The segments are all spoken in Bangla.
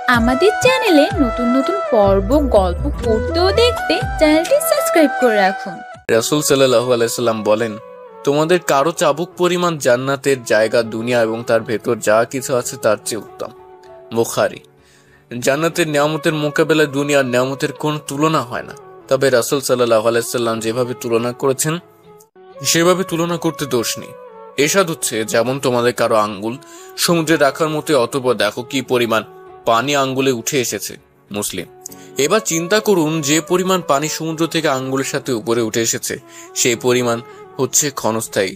আমাদের চ্যানেলে নতুন নতুন পর্ব, গল্প পড়তে ও দেখতে চ্যানেলটি সাবস্ক্রাইব করে রাখুন। রাসূল সাল্লাল্লাহু আলাইহি সাল্লাম বলেন, তোমাদের কারো চাবুক পরিমাণ জান্নাতের জায়গা দুনিয়া এবং তার ভেতর যা কিছু আছে তার চেয়ে উত্তম। বুখারী। জান্নাতের নিয়ামতের মোকাবেলায় দুনিয়ার নিয়ামতের কোনো তুলনা হয় না। তবে রাসূল সাল্লাল্লাহু আলাইহি সাল্লাম যেভাবে তুলনা করেছেন সেভাবে তুলনা করতে দোষ নেই। এরশাদ হচ্ছে, যেমন তোমাদের কারো আঙ্গুল সমুদ্রে রাখার মতো, অতঃপর দেখো কি পরিমাণ পানি আঙ্গুলে উঠে এসেছে। মুসলিম। এবার চিন্তা করুন, যে পরিমাণ পানি সমুদ্র থেকে আঙ্গুলের সাথে উপরে উঠে এসেছে সেই পরিমাণ হচ্ছে ক্ষণস্থায়ী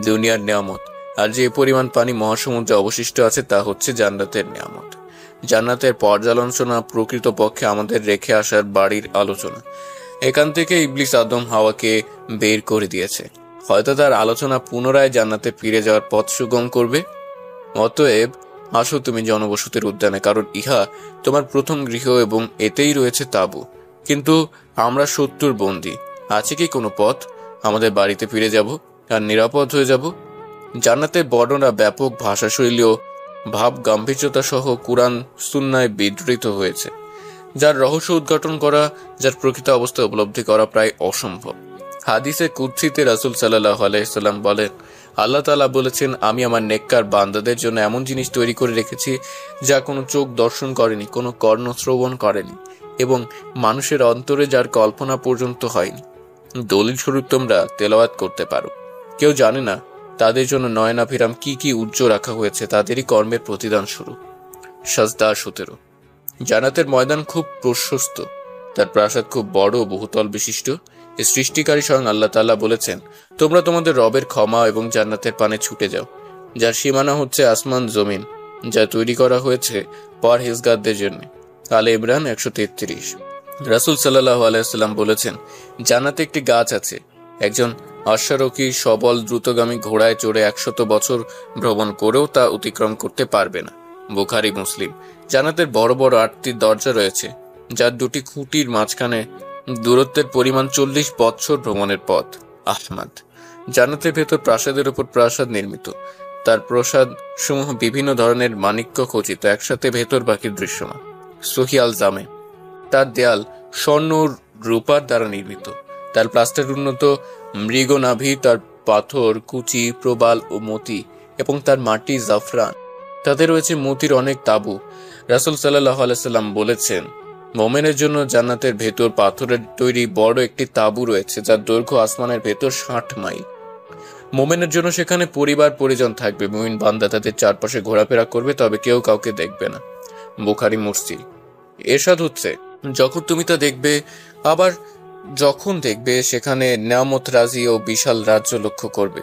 দুনিয়ার নিয়ামত, আর যে পরিমাণ পানি মহাসমুদ্রে অবশিষ্ট আছে তা হচ্ছে জান্নাতের নিয়ামত। জান্নাতের পর্যালোচনা প্রকৃতপক্ষে আমাদের রেখে আসার বাড়ির আলোচনা। এখান থেকে ইবলিস আদম হাওয়াকে বের করে দিয়েছে। হয়তো তার আলোচনা পুনরায় জান্নাতে ফিরে যাওয়ার পথ সুগম করবে। অতএব আসো তুমি জনবসতির উদ্যানে, কারণ ইহা তোমার প্রথম গৃহ এবং এতেই রয়েছে তাঁবু। কিন্তু আমরা শত্রুর বন্দী। আছে কি কোনো পথ? আমাদের বাড়িতে ফিরে যাব আর নিরাপদ হয়ে যাব। জান্নাতের বর্ণনা ব্যাপক ভাষাশৈলী ও ভাব গাম্ভীর্যতা সহ কুরআন সুন্নায় বিধৃত হয়েছে, যার রহস্য উদ্ঘাটন করা, যার প্রকৃত অবস্থা উপলব্ধি করা প্রায় অসম্ভব। হাদিসে কুদসিতে রাসূল সাল্লাল্লাহু আলাইহি সাল্লাম বলেন, আল্লাহ তাআলা বলেছেন, আমি আমার নেককার বান্দাদের জন্য এমন জিনিস তৈরি করে রেখেছি যা কোনো চোখ দর্শন করেনি, কোনো কর্ণ শ্রবণ করেনি এবং মানুষের অন্তরে যার কল্পনা পর্যন্ত হয়নি। দলিল স্বরূপ তোমরা তেলাওয়াত করতে পারো। কেউ জানে না তাদের জন্য নয়নাভিরাম কি কি উজ্জ্বল রাখা হয়েছে, তাদেরই কর্মের প্রতিদান স্বরূপ। সাজদা 17। জান্নাতের ময়দান খুব প্রশস্ত, তার প্রাসাদ খুব বড় ও বহুতল বিশিষ্ট। এর সৃষ্টিকারী স্বয়ং আল্লাহ তাআলা বলেছেন, তোমরা তোমাদের রবের ক্ষমা এবং জান্নাতের পানে ছুটে যাও, যার সীমানা হচ্ছে আসমান জমিন, যা তৈরি করা হয়েছে পরহেজগারদের জন্য। আলে ইমরান 133। রাসূল সাল্লাল্লাহু আলাইহি সাল্লাম বলেছেন, জান্নাতে একটি গাছ আছে, একজন অশ্বারোহী সবল দ্রুতগামী ঘোড়ায় চড়ে 100 বছর ভ্রমণ করেও তা অতিক্রম করতে পারবে না। বুখারী মুসলিম। জান্নাতের বড় বড় 8টি দরজা রয়েছে, যার 2টি খুঁটির মাঝখানে দূরত্বের পরিমাণ 40 বছর ভ্রমণের পথ। আহমদ। জান্নাতের ভেতর প্রাসাদের উপর প্রাসাদ নির্মিত, তার প্রাসাদ সমূহ বিভিন্ন ধরনের মাণিক্য খচিত, একসাথে ভেতর বাকি দৃশ্যমান। সহিহ আল জামে। তার দেয়াল স্বর্ণ রূপার দ্বারা নির্মিত, তার প্লাস্টার উন্নত মৃগনাভি, তার পাথর কুচি, প্রবাল ও মতি এবং তার মাটি জাফরান। তাতে রয়েছে মতির অনেক তাঁবু। রাসূল সাল্লাল্লাহু আলাইহি সাল্লাম বলেছেন, মোমেনের জন্য জান্নাতের ভেতর পাথরের তৈরি বড় একটি তাঁবু রয়েছে, যার দৈর্ঘ্য আসমানের ভেতর 60 মাইল। মোমেনের জন্য সেখানে পরিবার পরিজন থাকবে। মুমিন বান্দা তাদের চারপাশে ঘোরাফেরা করবে, তবে কেউ কাউকে দেখবে না। বুখারী মুরসিল। এরশাদ হচ্ছে, যখন তুমি তা দেখবে, আবার যখন দেখবে সেখানে নিয়ামত রাজি ও বিশাল রাজ্য লক্ষ্য করবে।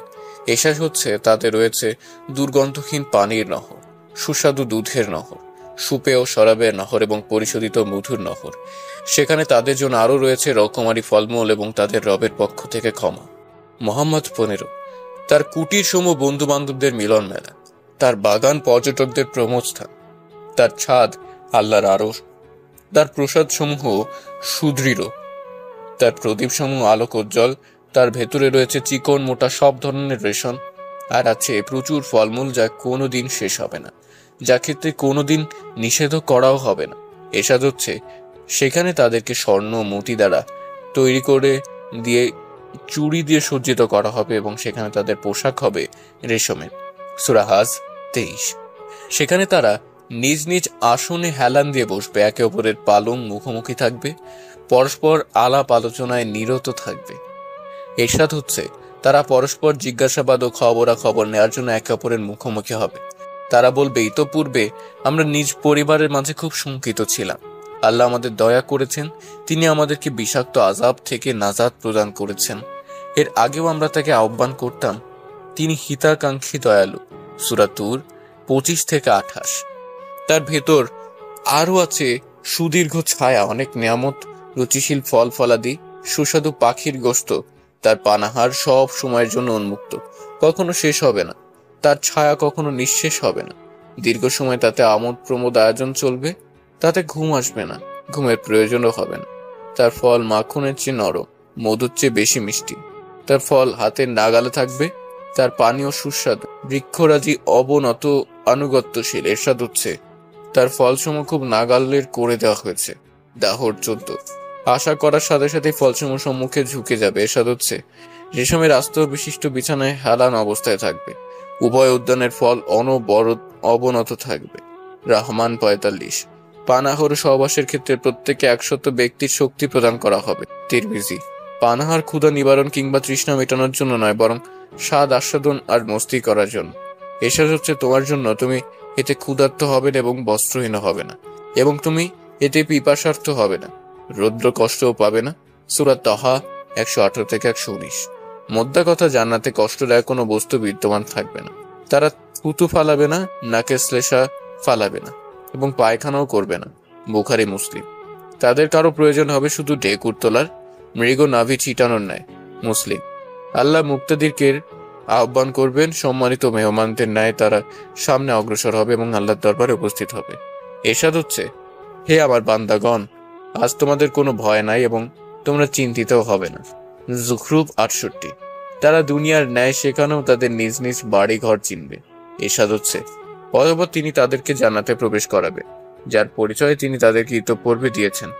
এরশাদ হচ্ছে, তাতে রয়েছে দুর্গন্ধহীন পানির নহর, সুস্বাদু দুধের নহর, সুপেয় শরাবের নহর এবং পরিশোধিত মধুর নহর। সেখানে তাদের জন্য আরও রয়েছে রকমারি ফলমূল এবং তাদের রবের পক্ষ থেকে ক্ষমা। মুহাম্মদ 15। তার কুটির সমূহ বন্ধু বান্ধবদের মিলন মেলা, তার বাগান পর্যটকদের প্রমোদস্থান, তার ছাদ আল্লাহর আরশ, তার প্রসাদ সমূহ সুদৃঢ়, তার প্রদীপ সমূহ আলোকোজ্জ্বল, তার ভেতরে রয়েছে চিকন মোটা সব ধরনের রেশন, আর আছে প্রচুর ফলমূল যা কোনোদিন শেষ হবে না, যা ক্ষেত্রে কোনোদিন নিষেধ করাও হবে না। এরশাদ হচ্ছে, সেখানে তাদেরকে স্বর্ণ মতি দ্বারা তৈরি করে দিয়ে চুড়ি দিয়ে সজ্জিত করা হবে এবং সেখানে তাদের পোশাক হবে রেশমের। সূরা হাজ 23। সেখানে তারা নিজ নিজ আসনে হেলান দিয়ে বসবে, একে অপরের পালং মুখোমুখি থাকবে, পরস্পর আলাপ আলোচনায় নিরত থাকবে। এরশাদ হচ্ছে, তারা পরস্পর জিজ্ঞাসাবাদ ও খবরাখবর নেওয়ার জন্য একে অপরের মুখোমুখি হবে। তারা বলবে, ইতোপূর্বে আমরা নিজ পরিবারের মাঝে খুব শঙ্কিত ছিলাম। আল্লাহ আমাদের দয়া করেছেন, তিনি আমাদেরকে বিষাক্ত আযাব থেকে নাজাত প্রদান করেছেন। এর আগেও আমরা তাকে আহ্বান করতাম, তিনি হিতাকাঙ্ক্ষী দয়ালু। সূরা তুর 25 থেকে 28। তার ভেতর আরও আছে সুদীর্ঘ ছায়া, অনেক নিয়ামত, রুচিশীল ফল ফলাদি, সুস্বাদু পাখির গোশত। তার পানাহার সব সময়ের জন্য উন্মুক্ত, কখনো শেষ হবে না। তার ছায়া কখনো নিঃশেষ হবে না। দীর্ঘ সময় তাতে আমোদ প্রমোদ আয়োজন চলবে, তাতে ঘুম আসবে না, ঘুমের প্রয়োজনও হবে না। তার ফল মাখনের চেয়ে নরম, মধুর চেয়ে বেশি মিষ্টি। তার ফল হাতের নাগালে থাকবে, তার পানীয় সুস্বাদু, বৃক্ষরাজি অবনত আনুগত্যশীল। এরশাদ হচ্ছে, তার ফলসমূহ খুব নাগালের করে দেওয়া হয়েছে। দাহর 14। আশা করার সাথে সাথে ফলসমূহ সম্মুখে ঝুঁকে যাবে। এরশাদ হচ্ছে, রেশমের আস্ত বিশিষ্ট বিছানায় হেলান অবস্থায় থাকবে। উভয় উদ্যানের ফল অবনত থাকবে। রহমান 45। পানাহার ও সহবাসের ক্ষেত্রে প্রত্যেকে 100 ব্যক্তির শক্তি প্রদান করা হবে। তিরমিজি। পানাহার ক্ষুধা নিবারণ কিংবা তৃষ্ণা মেটানোর জন্য নয়, বরং স্বাদ আস্বাদন আর মস্তি করার জন্য। এসব হচ্ছে তোমার জন্য, তুমি এতে ক্ষুধার্ত হবে না এবং বস্ত্রহীন হবে না, এবং তুমি এতে পিপাসার্থ হবে না, রৌদ্র কষ্টও পাবে না। সূরা তাহা 118 থেকে 119। মোদ্দা কথা, জান্নাতে কষ্টদায়ক কোনো বস্তু বিদ্যমান থাকবে না। তারা থুতু ফালাবে না, নাকে শ্লেষা ফালাবে না, এবং পায়খানাও করবে না। বুখারী মুসলিম। তাদের কারো প্রয়োজন হবে শুধু ঢেকুর তোলার, মৃগ নাভি ছিটানোর ন্যায়। মুসলিম। আল্লাহ মুক্তাদিরকে আহ্বান করবেন, সম্মানিত মেহমানদের ন্যায় তারা সামনে অগ্রসর হবে এবং আল্লাহর দরবারে উপস্থিত হবে। এরশাদ হচ্ছে, হে আমার বান্দাগণ, আজ তোমাদের কোনো ভয় নাই এবং তোমরা চিন্তিতও হবে না। যুখরুফ 68। তারা দুনিয়ার ন্যায় সেখানেও তাদের নিজ নিজ বাড়ি ঘর চিনবে। এরশাদ হচ্ছে, অতঃপর তিনি তাদেরকে জান্নাতে প্রবেশ করাবে, যার পরিচয় তিনি তাদেরকে ইতঃপূর্বে দিয়েছেন।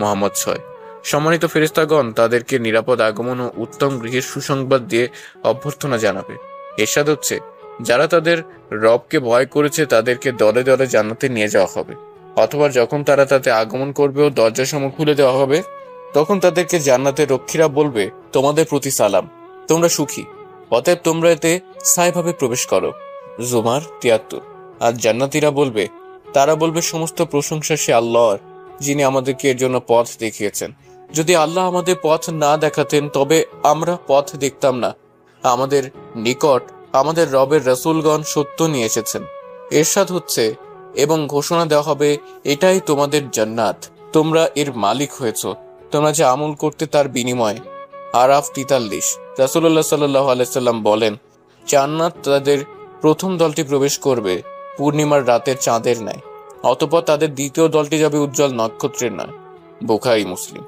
মুহাম্মদ 6। সম্মানিত ফেরেশতাগণ তাদেরকে নিরাপদ আগমন ও উত্তম গৃহের সুসংবাদ দিয়ে অভ্যর্থনা জানাবে। এরশাদ হচ্ছে, যারা তাদের রবকে ভয় করেছে তাদেরকে দলে দলে জান্নাতে নিয়ে যাওয়া হবে। অথবা যখন তারা তাতে আগমন করবে ও দরজাসমূহ খুলে দেওয়া হবে, তখন তাদেরকে জান্নাতের রক্ষীরা বলবে, তোমাদের প্রতি সালাম, তোমরা সুখী, অতএব তোমরা এতে স্থায়ীভাবে প্রবেশ করো। জুমার 73। আর জান্নাতীরা বলবে, তারা বলবে, সমস্ত প্রশংসা সে আল্লাহর, যিনি আমাদেরকে এর জন্য পথ দেখিয়েছেন। যদি আল্লাহ আমাদের পথ না দেখাতেন তবে আমরা পথ দেখতাম না। আমাদের নিকট আমাদের রবের রাসূলগণ সত্য নিয়ে এসেছেন। এরশাদ হচ্ছে, এবং ঘোষণা দেওয়া হবে, এটাই তোমাদের জান্নাত, তোমরা এর মালিক হয়েছ, তোমরা যে আমল করতে তার বিনিময়। আরাফ 43। রাসূলুল্লাহ সাল্লাল্লাহু আলাইহি সাল্লাম বলেন, জান্নাত তাদের প্রথম দলটি প্রবেশ করবে পূর্ণিমার রাতের চাঁদের ন্যায়, অতঃপর তাদের দ্বিতীয় দলটি যাবে উজ্জ্বল নক্ষত্রের ন্যায়। বুখারী মুসলিম।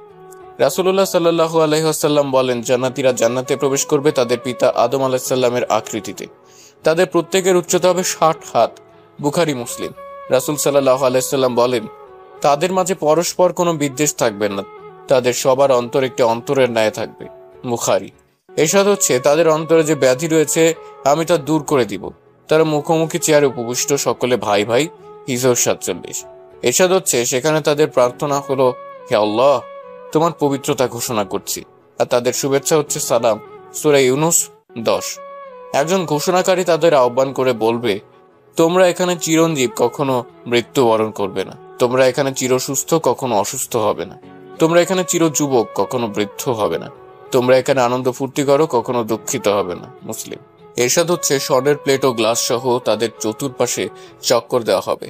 রাসূলুল্লাহ সাল্লাল্লাহু আলাইহি ওয়াসাল্লাম বলেন, জান্নাতীরা জান্নাতে প্রবেশ করবে তাদের পিতা আদম আলাইহিস সালামের আকৃতিতে। তাদের প্রত্যেকের উচ্চতা হবে 60 হাত। বুখারী মুসলিম। রাসূল সাল্লাল্লাহু আলাইহি সাল্লাম বলেন, তাদের মাঝে পরস্পর কোনো বিদ্বেষ থাকবে না, তাদের সবার অন্তর একটি অন্তরের ন্যায় থাকবে। বুখারী। এরশাদ হচ্ছে, তাদের অন্তরে যে ব্যাধি রয়েছে আমি তা দূর করে দিব। তারা মুখোমুখি চেয়ারে উপবিষ্ট, সকলে ভাই ভাই। হিজর 47। এরশাদ হচ্ছে, সেখানে তাদের প্রার্থনা হলো, হে আল্লাহ, তোমার পবিত্রতা ঘোষণা করছি, আর তাদের শুভেচ্ছা হচ্ছে সালাম। সূরা ইউনূস 10। একজন ঘোষণাকারী তাদের আহ্বান করে বলবে, তোমরা এখানে চিরঞ্জীব, কখনো মৃত্যুবরণ করবে না। তোমরা এখানে চিরসুস্থ, কখনো অসুস্থ হবে না। তোমরা এখানে চির যুবক, কখনো বৃদ্ধ হবে না। তোমরা এখানে আনন্দ ফুর্তি করো, কখনো দুঃখিত হবে না। মুসলিম। এরশাদ হচ্ছে, স্বর্ণের প্লেট ও গ্লাস সহ তাদের চতুর্পাশে চক্কর দেওয়া হবে,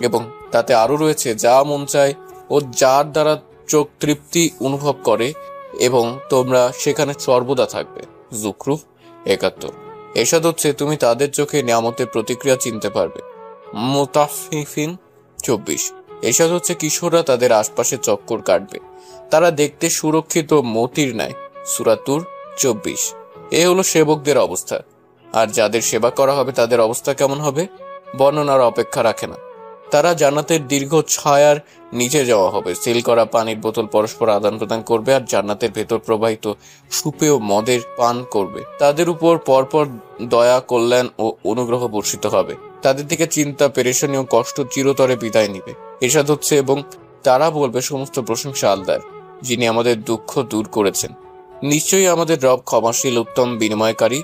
এবং তাতে আরো রয়েছে যা মন চায় ও যার দ্বারা চোখ তৃপ্তি অনুভব করে, এবং তোমরা সেখানে সর্বদা থাকবে। যুখরুফ 71। এরশাদ হচ্ছে, তুমি তাদের চোখে নিয়ামতের প্রতিক্রিয়া চিনতে পারবে। মুতাফফিফিন 24। এরশাদ হচ্ছে, কিশোররা তাদের আশপাশে চক্কর কাটবে, তারা দেখতে সুরক্ষিত মতির ন্যায়। সূরা তুর 24। এ হলো সেবকদের অবস্থা। আর যাদের সেবা করা হবে তাদের অবস্থা কেমন হবে, বর্ণনার অপেক্ষা রাখে না। তারা জান্নাতের দীর্ঘ ছায়ার নিচে যাওয়া হবে, সিল করা পানির বোতল পরস্পর আদান প্রদান করবে, আর জান্নাতের ভেতর প্রবাহিত সুপেয় মদের পান করবে। তাদের উপর পরপর দয়া, কল্যাণ ও অনুগ্রহ বর্ষিত হবে। তাদের থেকে চিন্তা, পেরেশানি ও কষ্ট চিরতরে বিদায় নিবে। এরশাদ হচ্ছে, এবং তারা বলবে, সমস্ত প্রশংসা আল্লাহর, যিনি আমাদের দুঃখ দূর করেছেন। নিশ্চয়ই আমাদের রব ক্ষমাশীল, উত্তম বিনিময়কারী,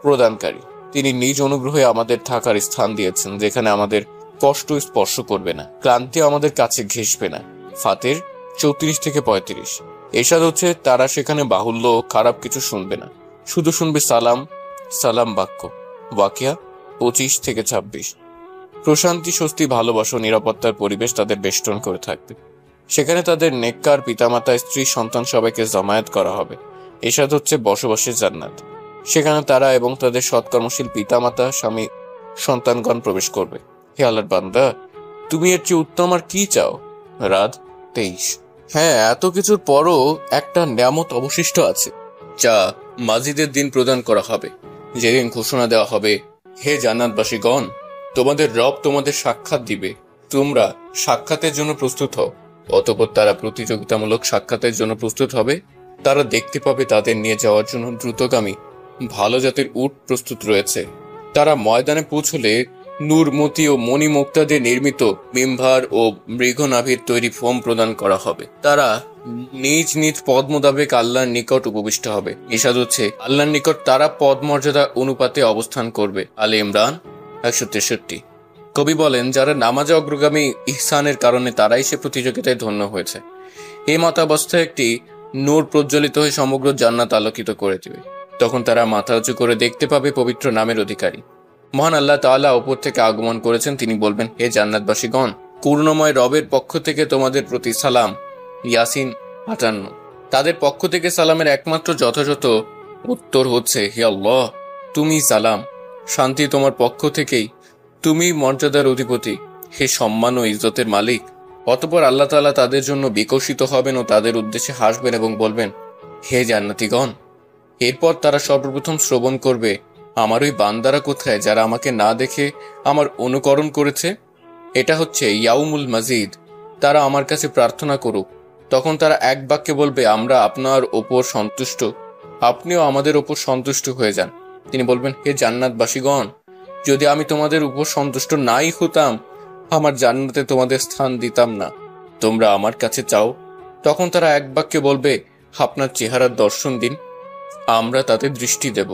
প্রদানকারী। তিনি নিজ অনুগ্রহে আমাদের থাকার স্থান দিয়েছেন, যেখানে আমাদের কষ্ট স্পর্শ করবে না, ক্লান্তি আমাদের কাছে ঘেঁষবে না। ফাতির 34 থেকে 35। এরশাদ হচ্ছে, তারা সেখানে বাহুল্য ও খারাপ কিছু শুনবে না, শুধু শুনবে সালাম সালাম বাক্য। ওয়াকিয়া 25 থেকে 26। প্রশান্তি, স্বস্তি, ভালোবাসা, নিরাপত্তার পরিবেশ তাদের বেষ্টন করে থাকবে। সেখানে তাদের নেককার পিতামাতা, স্ত্রী, সন্তান সবাইকে জমায়েত করা হবে। এরশাদ হচ্ছে, বসবাসের জান্নাত। সেখানে তারা এবং তাদের সৎকর্মশীল পিতামাতা, স্বামী, সন্তানগণ প্রবেশ করবে। হে আল্লাহর বান্দা, তুমি এর চেয়ে উত্তম আর কি চাও? রাত 23। হ্যাঁ, এত কিছুর পরও একটা নিয়ামত অবশিষ্ট আছে, যা মাজিদের দিন প্রদান করা হবে, যেদিন ঘোষণা দেওয়া হবে, হে জান্নাতবাসীগণ, তোমাদের রব তোমাদের সাক্ষাৎ দিবে তোমরা সাক্ষাতের জন্য প্রস্তুত হও। অতঃপর তারা প্রতিযোগিতামূলক সাক্ষাতের জন্য প্রস্তুত হবে। তারা দেখতে পাবে তাদের নিয়ে যাওয়ার জন্য দ্রুতগামী ভালো জাতের উট প্রস্তুত রয়েছে। তারা ময়দানে পৌঁছলে নূর, মতি ও মণিমুক্তা দিয়ে নির্মিত মিম্বার ও মৃগনাভির তৈরি ফোম প্রদান করা হবে। তারা নিজ নিজ পদ মোতাবেক আল্লাহর নিকট উপবিষ্ট হবে। ইরশাদ হচ্ছে, আল্লাহর নিকট তারা পদ মর্যাদা অনুপাতে অবস্থান করবে। আলে ইমরান 163। কবি বলেন, যারা নামাজে অগ্রগামী ইহসানের কারণে তারাই সে প্রতিযোগিতায় ধন্য হয়েছে। এই মতাবস্থায় একটি নূর প্রজ্বলিত হয়ে সমগ্র জান্নাত আলোকিত করে দিবে। তখন তারা মাথা উঁচু করে দেখতে পাবে পবিত্র নামের অধিকারী মহান আল্লাহ তাআলা ওপর থেকে আগমন করেছেন। তিনি বলবেন, হে জান্নাতবাসীগণ, করুণাময় রবের পক্ষ থেকে তোমাদের প্রতি সালাম। ইয়াসিন 58। তাদের পক্ষ থেকে সালামের একমাত্র যথাযথ উত্তর হচ্ছে, হে আল্লাহ, তুমি সালাম, শান্তি তোমার পক্ষ থেকেই, তুমি মর্যাদার অধিপতি, হে সম্মান ও ইজ্জতের মালিক। অতঃপর আল্লাহ তাআলা তাদের জন্য বিকশিত হবেন ও তাদের উদ্দেশ্যে হাসবেন এবং বলবেন, হে জান্নাতীগণ। এরপর তারা সর্বপ্রথম শ্রবণ করবে, আমার ওই বান্দারা কোথায় যারা আমাকে না দেখে আমার অনুকরণ করেছে? এটা হচ্ছে ইয়াউমুল মাজিদ। তারা আমার কাছে প্রার্থনা করুক। তখন তারা এক বাক্যে বলবে, আমরা আপনার ওপর সন্তুষ্ট, আপনিও আমাদের ওপর সন্তুষ্ট হয়ে যান। তিনি বলবেন, হে জান্নাতবাসীগণ, যদি আমি তোমাদের উপর সন্তুষ্ট নাই হতাম, আমার জান্নাতে তোমাদের স্থান দিতাম না। তোমরা আমার কাছে চাও। তখন তারা এক বাক্যে বলবে, আপনার চেহারার দর্শন দিন, আমরা তাতে দৃষ্টি দেব।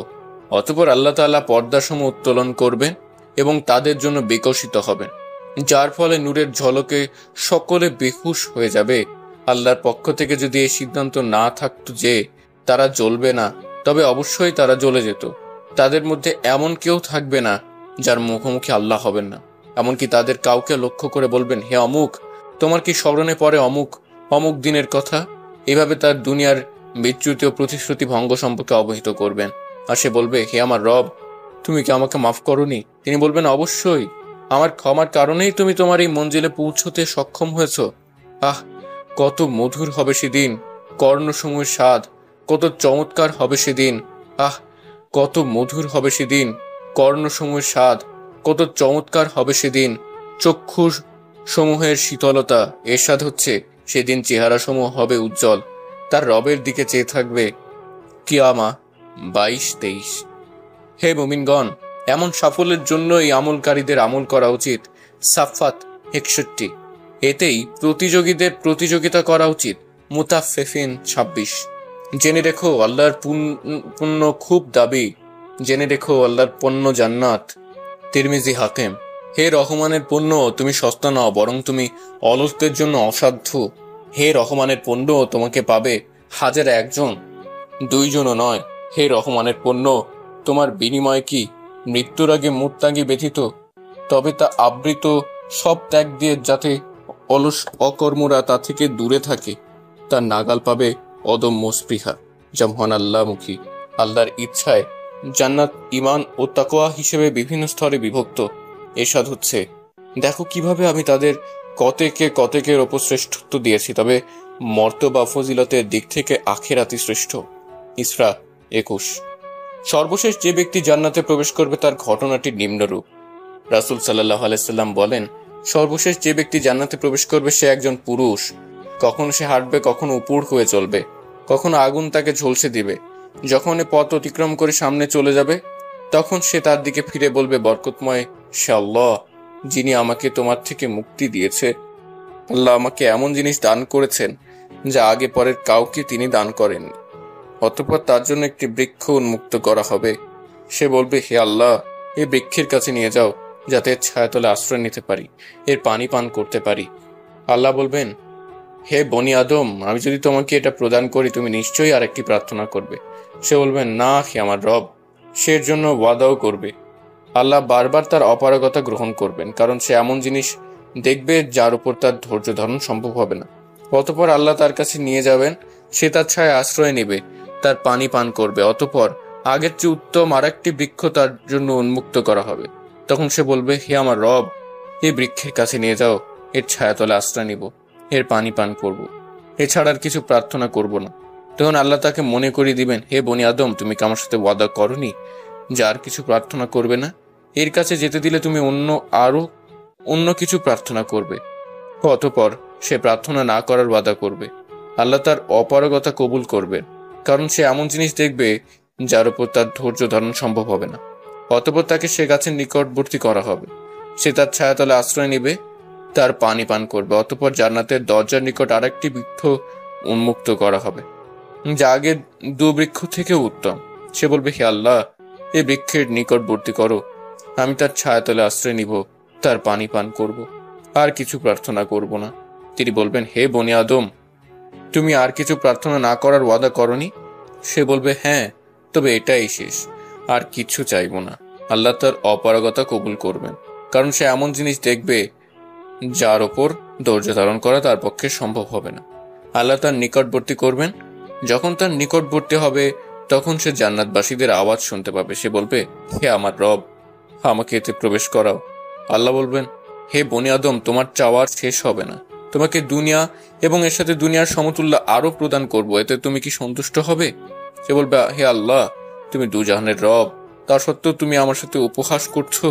অতঃপর আল্লাহ তাআলা পর্দাসমূহ উত্তোলন করবেন এবং তাদের জন্য বিকশিত হবেন, যার ফলে নূরের ঝলকে সকলে বেহুশ হয়ে যাবে। আল্লাহর পক্ষ থেকে যদি এই সিদ্ধান্ত না থাকতো যে তারা জ্বলবে না, তবে অবশ্যই তারা জ্বলে যেত। তাদের মধ্যে এমন কেউ থাকবে না যার মুখোমুখি আল্লাহ হবেন না। এমনকি তাদের কাউকে লক্ষ্য করে বলবেন, হে অমুক, তোমার কি স্মরণে পড়ে অমুক অমুক দিনের কথা? এভাবে তার দুনিয়ার বিচ্যুতি ও প্রতিশ্রুতি ভঙ্গ সম্পর্কে অবহিত করবেন। আর সে বলবে, হে আমার রব, তুমি কি আমাকে মাফ করনি? তিনি বলবেন, অবশ্যই, আমার ক্ষমার কারণেই তুমি তোমার এই মঞ্জিলে পৌঁছতে সক্ষম হয়েছ। আহ, কত মধুর হবে সেদিন কর্ণসমূহের স্বাদ, কত চমৎকার হবে সেদিন। আহ, কত মধুর হবে সেদিন কর্ণসমূহের স্বাদ, কত চমৎকার হবে সেদিন চক্ষু সমূহের শীতলতা। এরশাদ হচ্ছে, সেদিন চেহারা সমূহ হবে উজ্জ্বল, তার রবের দিকে চেয়ে থাকবে। কিয়ামা 22-23। হে মুমিনগণ, এমন সাফল্যের জন্য এই আমলকারীদের আমল করা উচিত। সাফাত 61। এতেই প্রতিযোগীদের প্রতিযোগিতা করা উচিত। মুতাফফিফিন 26। জেনে রেখো আল্লাহর পুণ্য খুব দাবি, জেনে রেখো আল্লাহর পণ্য জান্নাত। তিরমিজি হাকিম। হে রহমানের পণ্য, তুমি সস্তা নও, বরং তুমি অলসদের জন্য অসাধ্য। হে রহমানের পণ্য, তোমাকে পাবে হাজারে একজন, দুইজনও নয়। হে রহমানের পণ্য, তোমার বিনিময় কি মৃত্যুর আগে মুত্তাগি ব্যথিত? তবে তা আবৃত সব ত্যাগ দিয়ে, যাতে অলস অকর্মরা তা থেকে দূরে থাকে। তার নাগাল পাবে অদম্য স্পৃহা, যা মহান আল্লাহমুখী। আল্লাহর ইচ্ছায় জান্নাত ঈমান ও তাকওয়া হিসেবে বিভিন্ন স্তরে বিভক্ত। এরশাদ হচ্ছে, দেখো কিভাবে আমি তাদের কতেকের ওপর শ্রেষ্ঠত্ব দিয়েছি, তবে মর্তবা ফজিলতের দিক থেকে আখিরাতি শ্রেষ্ঠ। ইসরা 21। সর্বশেষ যে ব্যক্তি জান্নাতে প্রবেশ করবে তার ঘটনাটি নিম্নরূপ। রাসূল সাল্লাল্লাহু আলাইহি সাল্লাম বলেন, সর্বশেষ যে ব্যক্তি জান্নাতে প্রবেশ করবে সে একজন পুরুষ। কখনো সে হাঁটবে, কখনো উপুড় হয়ে চলবে, কখনো আগুন তাকে ঝলসে দিবে। যখন এ পথ অতিক্রম করে সামনে চলে যাবে, তখন সে তার দিকে ফিরে বলবে, বরকতময় সে আল্লাহ, যিনি আমাকে তোমার থেকে মুক্তি দিয়েছে। আল্লাহ আমাকে এমন জিনিস দান করেছেন যা আগে পরের কাউকে তিনি দান করেননি। অতঃপর তার জন্য একটি বৃক্ষ উন্মুক্ত করা হবে। সে বলবে, হে আল্লাহ, এই বৃক্ষের কাছে নিয়ে যাও, যাতে এর ছায়াতলে আশ্রয় নিতে পারি, এর পানি পান করতে পারি। আল্লাহ বলবেন, হে বনি আদম, আমি যদি তোমাকে এটা প্রদান করি, তুমি নিশ্চয়ই আরেকটি প্রার্থনা করবে। সে বলবেন, না হে আমার রব। সে এর জন্য ওয়াদাও করবে। আল্লাহ বারবার তার অপারগতা গ্রহণ করবেন, কারণ সে এমন জিনিস দেখবে যার উপর তার ধৈর্য ধারণ সম্ভব হবে না। অতঃপর আল্লাহ তার কাছে নিয়ে যাবেন, সে তার ছায় আশ্রয় নেবে, তার পানি পান করবে। অতঃপর আগের চেয়ে উত্তম আরেকটি বৃক্ষ তার জন্য উন্মুক্ত করা হবে। তখন সে বলবে, হে আমার রব, এই বৃক্ষের কাছে নিয়ে যাও, এর ছায়াতলে আশ্রয় নিব, এর পানি পান করব, এছাড়া আর কিছু প্রার্থনা করব না। তখন আল্লাহ তাকে মনে করিয়ে দিবেন, হে বনি আদম, তুমি কি আমার সাথে ওয়াদা করনি যে আর কিছু প্রার্থনা করবে না? এর কাছে যেতে দিলে তুমি অন্য আরো অন্য কিছু প্রার্থনা করবে। অতঃপর সে প্রার্থনা না করার ওয়াদা করবে। আল্লাহ তার অপারগতা কবুল করবে, কারণ সে এমন জিনিস দেখবে যার উপর তার ধৈর্য ধারণ সম্ভব হবে না। অতঃপর তাকে সে গাছের নিকটবর্তী করা হবে। সে তার ছায়াতলে আশ্রয় নিবে, তার পানি পান করবে। অতঃপর জান্নাতের দরজার নিকট আরেকটি বৃক্ষ উন্মুক্ত করা হবে, যা আগে দুবৃক্ষ থেকেও উত্তম। সে বলবে, হে আল্লাহ, এই বৃক্ষের নিকটবর্তী করো, আমি তার ছায়াতলে আশ্রয় নিব, তার পানি পান করব, আর কিছু প্রার্থনা করব না। তিনি বলবেন, হে বনি আদম, তুমি আর কিছু প্রার্থনা না করার ওয়াদা করনি? সে বলবে, হ্যাঁ, তবে এটাই শেষ, আর কিছু চাইব না। আল্লাহ তার অপারগতা কবুল করবেন, কারণ সে এমন জিনিস দেখবে যার ওপর ধৈর্য ধারণ করা তার পক্ষে সম্ভব হবে না। আল্লাহ তার নিকটবর্তী করবেন। যখন তার নিকটবর্তী হবে, তখন সে জান্নাতবাসীদের আওয়াজ শুনতে পাবে। সে বলবে, হে আমার রব, আমাকে এতে প্রবেশ করাও। আল্লাহ বলবেন, হে বনি আদম, তোমার চাওয়ার শেষ হবে না। তোমাকে দুনিয়া এবং এর সাথে দুনিয়ার সমতুল্য আরো প্রদান করব, এতে তুমি কি সন্তুষ্ট হবে? সে বলবে, হে আল্লাহ, তুমি দুজাহানের রব, তা সত্ত্বেও তুমি আমার সাথে উপহাস করছো।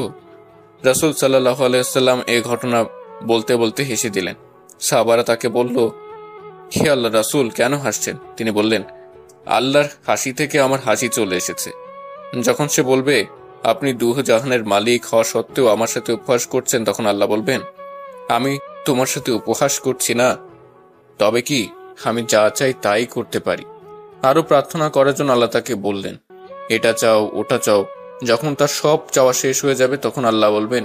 রাসূল সাল্লাল্লাহু আলাইহি ওয়াসাল্লাম এই ঘটনা বলতে বলতে হেসে দিলেন। সাহাবারা তাকে বলল, হে আল্লাহ রাসূল, কেন হাসছেন? তিনি বললেন, আল্লাহর হাসি থেকে আমার হাসি চলে এসেছে। যখন সে বলবে, আপনি দুজাহানের মালিক হওয়া সত্ত্বেও আমার সাথে উপহাস করছেন, তখন আল্লাহ বলবেন, আমি তোমার সাথে উপহাস করছি না, তবে কি আমি যা চাই তাই করতে পারি। আরো প্রার্থনা করার জন্য আল্লাহ তাকে বললেন, এটা চাও, ওটা চাও। যখন তার সব চাওয়া শেষ হয়ে যাবে, তখন আল্লাহ বলবেন,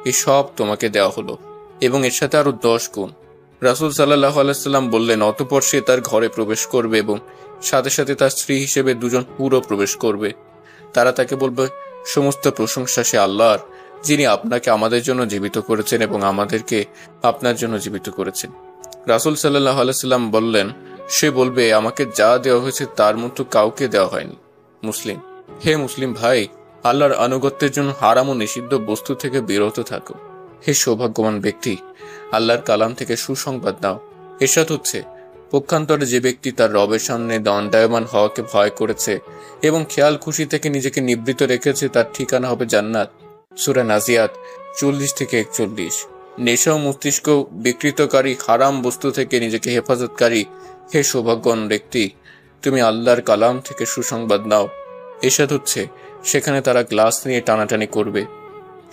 এই সব তোমাকে দেওয়া হলো, এবং এর সাথে আরো 10 গুণ। রাসূল সাল্লাল্লাহু আলাইহি ওয়াসাল্লাম বললেন, অতঃপর সে তার ঘরে প্রবেশ করবে এবং সাথে সাথে তার স্ত্রী হিসেবে 2 জন হুরও প্রবেশ করবে। তারা তাকে বলবে, সমস্ত প্রশংসা সে আল্লাহর, যিনি আপনাকে আমাদের জন্য জীবিত করেছেন এবং আমাদেরকে আপনার জন্য জীবিত করেছেন। রাসূল সাল্লাল্লাহু আলাইহি ওয়াসাল্লাম বললেন, সে বলবে, আমাকে যা দেওয়া হয়েছে তার মতো কাউকে দেওয়া হয়নি। মুসলিম। হে মুসলিম ভাই, আল্লাহর আনুগত্যের জন্য হারাম ও নিষিদ্ধ বস্তু থেকে বিরত থাকো। হে সৌভাগ্যবান ব্যক্তি, আল্লাহর কালাম থেকে সুসংবাদ নাও। এরশাদ হচ্ছে, পক্ষান্তরে যে ব্যক্তি তার রবের সামনে দণ্ডায়মান হওয়াকে ভয় করেছে এবং খেয়াল খুশি থেকে নিজেকে নিবৃত রেখেছে, তার ঠিকানা হবে জান্নাত। সূরা নাজিয়াত 40-41। নেশা ও মস্তিষ্ক বিকৃতকারী হারাম বস্তু থেকে নিজেকে হেফাজতকারী হে সৌভাগ্যবান ব্যক্তি, তুমি আল্লাহর কালাম থেকে সুসংবাদ নাও। এরশাদ হচ্ছে, সেখানে তারা গ্লাস নিয়ে টানাটানি করবে,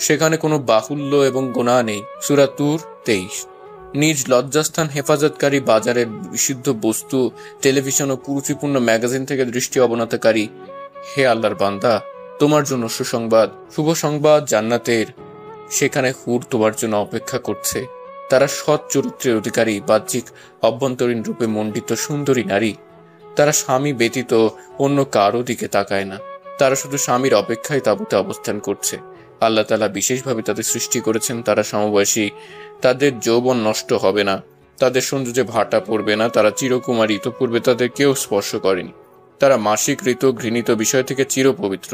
সেখানে কোনো বাহুল্য এবং গুনাহ নেই। সূরা তুর 23। নিজ লজ্জাস্থান হেফাজতকারী, বাজারের বিশুদ্ধ বস্তু, টেলিভিশন ও কুরুচিপূর্ণ ম্যাগাজিন থেকে দৃষ্টি অবনতকারী হে আল্লাহর বান্দা, তোমার জন্য সুসংবাদ, শুভ সংবাদ জান্নাতের। সেখানে হুর তোমার জন্য অপেক্ষা করছে। তারা সৎ চরিত্রের অধিকারী, বাহ্যিক অভ্যন্তরীণ রূপে মণ্ডিত সুন্দরী নারী। তারা স্বামী ব্যতীত অন্য কারো দিকে তাকায় না। তারা শুধু স্বামীর অপেক্ষায় তাঁবুতে অবস্থান করছে। আল্লাহ তাআলা বিশেষভাবে তাদের সৃষ্টি করেছেন। তারা সমবয়সী, তাদের যৌবন নষ্ট হবে না, তাদের সৌন্দর্যে ভাটা পড়বে না। তারা চিরকুমারী, ইতপূর্বে তাদের কেউ স্পর্শ করেনি। তারা মাসিক ঋতু ঘৃণিত বিষয় থেকে চিরপবিত্র।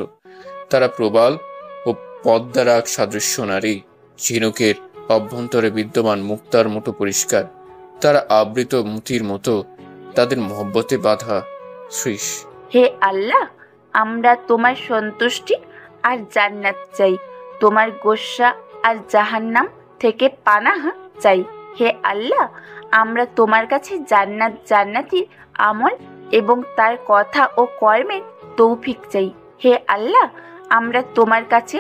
তারা প্রবাল ও পদ্মারাগ সাদৃশ্য নারী, ঝিনুকের অভ্যন্তরে বিদ্যমান মুক্তার মতো পরিষ্কার। তারা আবৃত মতির মতো, তাদের মহব্বতে বাঁধা শ্রীশ। হে আল্লাহ, আমরা তোমার সন্তুষ্টি আর জান্নাত চাই, তোমার গোস্বা আর জাহান্নাম থেকে পানাহ চাই। হে আল্লাহ, আমরা তোমার কাছে জান্নাতির আমল এবং তার কথা ও কর্মের তৌফিক চাই। হে আল্লাহ, আমরা তোমার কাছে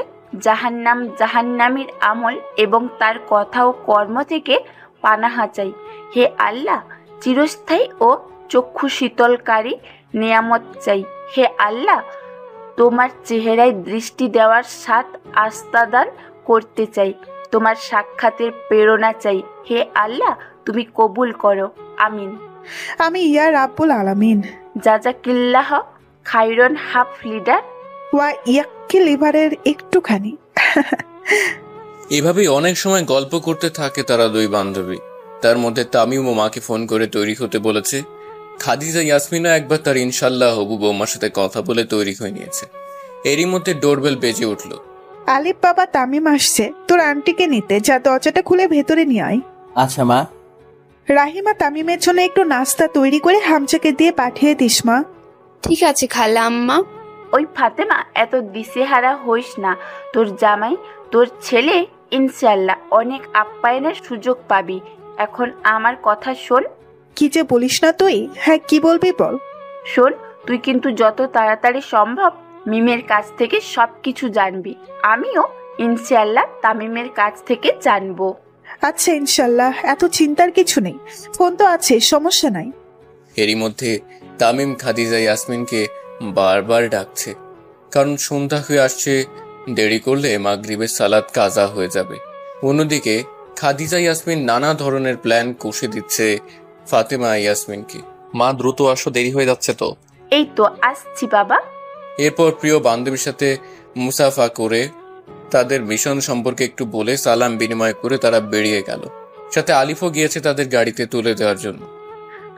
জাহান্নামীর আমল এবং তার কথা ও কর্ম থেকে পানাহা চাই। হে আল্লাহ, চিরস্থায়ী ও চক্ষু শীতলকারী নিয়ামত চাই। হে আল্লাহ, তোমার চেহারায় দৃষ্টি দেওয়ার স্বাদ আস্বাদন করতে চাই, তোমার সাক্ষাতের প্রেরণা চাই। হে আল্লাহ, তুমি কবুল করো। আমিন। আমি ইয়া রাব্বুল আলামিন। জাজাকিল্লাহ খাইরন হাফ লিডার ওয়া ইয়াক্কি লিভারের একটুখানি। এভাবেই অনেক সময় গল্প করতে থাকে তারা 2 বান্ধবী। তার মধ্যে তামিম ও মাকে ফোন করে তৈরি হতে বলেছে। খাদিজা ইয়াসমিনও একবার তার ইনশাল্লাহ হবু বৌমার সাথে কথা বলে তৈরি হয়ে নিয়েছে। এরই মধ্যে ডোরবেল বেজে উঠল। আলিফ বাবা, তামিম আসছে তোর আন্টিকে নিতে, যা দরজাটা খুলে ভেতরে নিয়ে আয়। আচ্ছা মা। রাহিমা তামিমের জন্য একটু নাস্তা তৈরি করে হামজাকে দিয়ে পাঠিয়ে দিস মা। ঠিক আছে খালা আম্মা। ওই ফাতেমা, এত দিশেহারা হইস না, তোর জামাই তোর ছেলে ইনশাল্লাহ অনেক আপ্যায়নের সুযোগ পাবি। এখন আমার কথা শোন। কি যে বলিস না তুই। হ্যাঁ, কি বলবি বল। শোন, তুই কিন্তু যত তাড়াতাড়ি সম্ভব মিমের কাছ থেকে সব কিছু জানবি। আমিও ইনশাল্লাহ তামিমের কাছ থেকে জানবো। আচ্ছা, ইনশাল্লাহ, এত চিন্তার কিছু নেই। ফোন তো আছে, সমস্যা নাই। এরই মধ্যে তামিম খাদিজা ইয়াসমিনকে বারবার ডাকছে, কারণ সন্ধ্যা হয়ে আসছে। দেরি করলে মাগরিবের সালাত কাজা হয়ে যাবে। অন্যদিকে খাদিজা ইয়াসমিন নানা ধরনের প্ল্যান কষে দিচ্ছে ফাতেমা ইয়াসমিনকে। মা দ্রুত আসো, দেরি হয়ে যাচ্ছে তো। এই তো আসছি বাবা। এরপর প্রিয় বান্ধবীর সাথে মুসাফা করে তাদের মিশন সম্পর্কে একটু বলে সালাম বিনিময় করে তারা বেরিয়ে গেল। সাথে আলিফও গিয়েছে তাদের গাড়িতে তুলে দেওয়ার জন্য।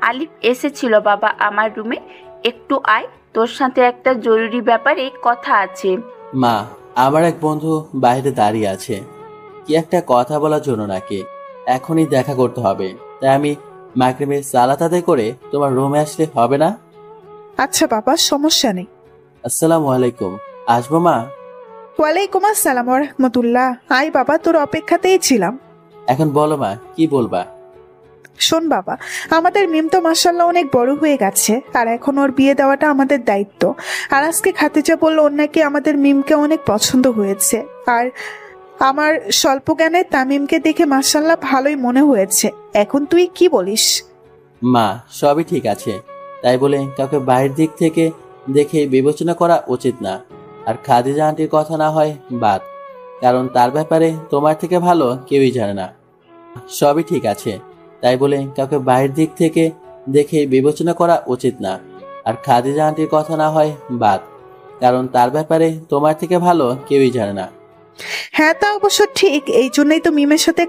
আলিফ এসেছিল বাবা আমার রুমে। একটু আয়, তোর সাথে একটা জরুরি ব্যাপারে কথা আছে। মা, আমার এক বন্ধু বাইরে দাঁড়িয়ে আছে, কি একটা কথা বলার জন্য নাকি। এখনই দেখা করতে হবে, তাই আমি মাগরিবের সালাত আদায় করে তোমার রুমে আসলে হবে না? আচ্ছা বাবা, সমস্যা নেই। আসসালামু আলাইকুম, আসবো মা? ওয়ালাইকুম আসসালাম রহমতুল্লাহ। আয় বাবা, তোর অপেক্ষাতেই ছিলাম। এখন বলো মা, কি বলবা? শোন বাবা, আমাদের মিম তো মাশাল্লাহ অনেক বড় হয়ে গেছে, আর এখন ওর বিয়ে দেওয়াটা আমাদের দায়িত্ব। আর আজকে খাদিজা বলল ওর নাকি আমাদের মিমকে অনেক পছন্দ হয়েছে। আর আমার স্বল্প জ্ঞানে তামিমকে দেখে মাশাল্লাহ ভালোই মনে হয়েছে। এখন তুই কি বলিস? মা, সবই ঠিক আছে, তাই বলে কাউকে বাইরের দিক থেকে দেখে বিবেচনা করা উচিত না। আর খাদিজা আন্টির কথা না হয় বাদ, কারণ তার ব্যাপারে তোমার থেকে ভালো কেউই জানে না। সবই ঠিক আছে, তাই বলে কাউকে বাইরের দিক থেকে দেখে বিবেচনা করা উচিত না। আর খাদিজা আন্টির কথা না হয় বাদ, কারণ তার ব্যাপারে তোমার থেকে ভালো কেউই জানে না। হ্যাঁ, তা অবশ্য ঠিক। এই জন্যই তো মিমের সাথে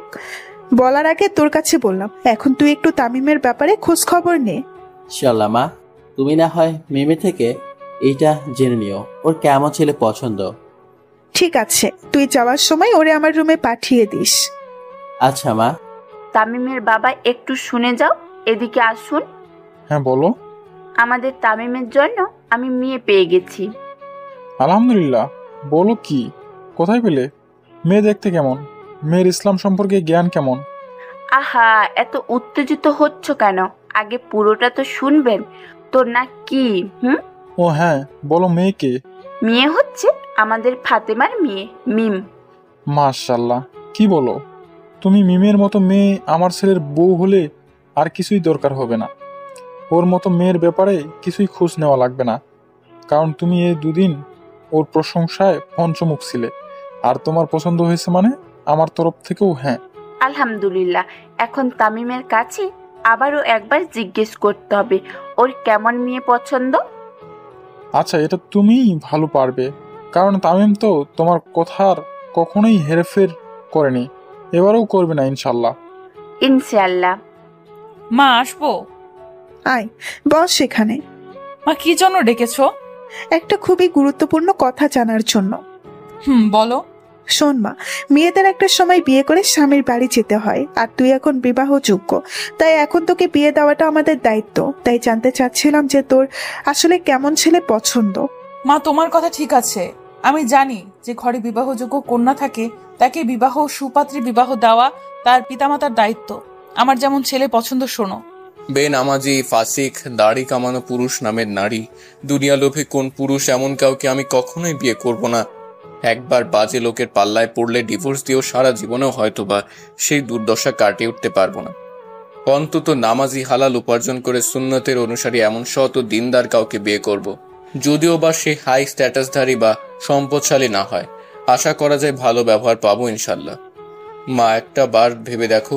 বলার আগে তোর কাছে বললাম। এখন তুই একটু তামিমের ব্যাপারে খোঁজ খবর নে। ইনশাল্লাহ মা, তুমি না হয় মিমে থেকে এইটা জেনে নিও ওর কেমন ছেলে পছন্দ। ঠিক আছে, তুই যাওয়ার সময় ওরে আমার রুমে পাঠিয়ে দিস। আচ্ছা মা। তামিমের বাবা, একটু শুনে যাও, এদিকে আসুন। হ্যাঁ বলো। আমাদের তামিমের জন্য আমি মেয়ে পেয়ে গেছি। আলহামদুলিল্লাহ। বলো কি, কোথায় পেলে? মেয়ে দেখতে কেমন? মেয়ের ইসলাম সম্পর্কে জ্ঞান কেমন? আহা, এত উত্তেজিত হচ্ছ কেন? আগে পুরোটা তো শুনবেন। তোর না কি? ও হ্যাঁ, বলো মেয়ে কে? মেয়ে হচ্ছে আমাদের ফাতেমার মেয়ে, মিম। মাশাআল্লাহ, কি বলো? তুমি মিমের মতো মেয়ে আমার ছেলের বউ হলে আর কিছুই দরকার হবে না। ওর মতো মেয়ের ব্যাপারে কিছুই খোঁজ নেওয়া লাগবে না, কারণ তুমি এই দুদিন ওর প্রশংসায় পঞ্চমুখ ছিলে। আর তোমার পছন্দ হয়েছে মানে আমার তরফ থেকেও হ্যাঁ। আলহামদুলিল্লাহ। এখন তামিমের কাছে আবারও একবার জিজ্ঞেস করতে হবে ওর কেমন মেয়ে পছন্দ। আচ্ছা, এটা তুমিই ভালো পারবে, কারণ তামিম তো তোমার কথার কখনোই হেরফের করেনি, এবারেও করবে না ইনশাল্লাহ। ইনশাআল্লাহ। মা, আসবো? আয়, বস সেখানে। মা, কি জন্য ডেকেছো? একটা খুবই গুরুত্বপূর্ণ কথা জানার জন্য। বলো। শোন মা, মেয়েদের একটা সময় বিয়ে করে স্বামীর বাড়ি যেতে হয়, আর তুই এখন বিবাহযোগ্য। তাই এখন তোকে বিয়ে দেওয়াটা আমাদের দায়িত্ব। তাই জানতে চাচ্ছিলাম যে তোর আসলে কেমন ছেলে পছন্দ। মা, তোমার কথা ঠিক আছে। আমি জানি যে ঘরে বিবাহযোগ্য কন্যা থাকে তাকে বিবাহ সুপাত্রে বিবাহ দেওয়া তার পিতামাতার দায়িত্ব। আমার যেমন ছেলে পছন্দ শোনো। বেনামাজি, ফাসিক, দাড়ি কামানো পুরুষ নামের নারী, দুনিয়া লোভে কোন পুরুষ এমন কাউকে আমি কখনোই বিয়ে করব না। একবার বাজে লোকের পাল্লায় পড়লে ডিভোর্স দিয়েও সারা জীবনেও হয়তোবা সেই দুর্দশা কাটিয়ে উঠতে পারবো না। অন্তত নামাজি, হালাল উপার্জন করে সুন্নতের অনুসারী এমন শত দিনদার কাউকে বিয়ে করব, যদিও বা সে হাই স্ট্যাটাসধারী বা সম্পদশালী না হয়। আশা করা যায় ভালো ব্যবহার পাবো ইনশাল্লাহ। মা, একটা বার ভেবে দেখো,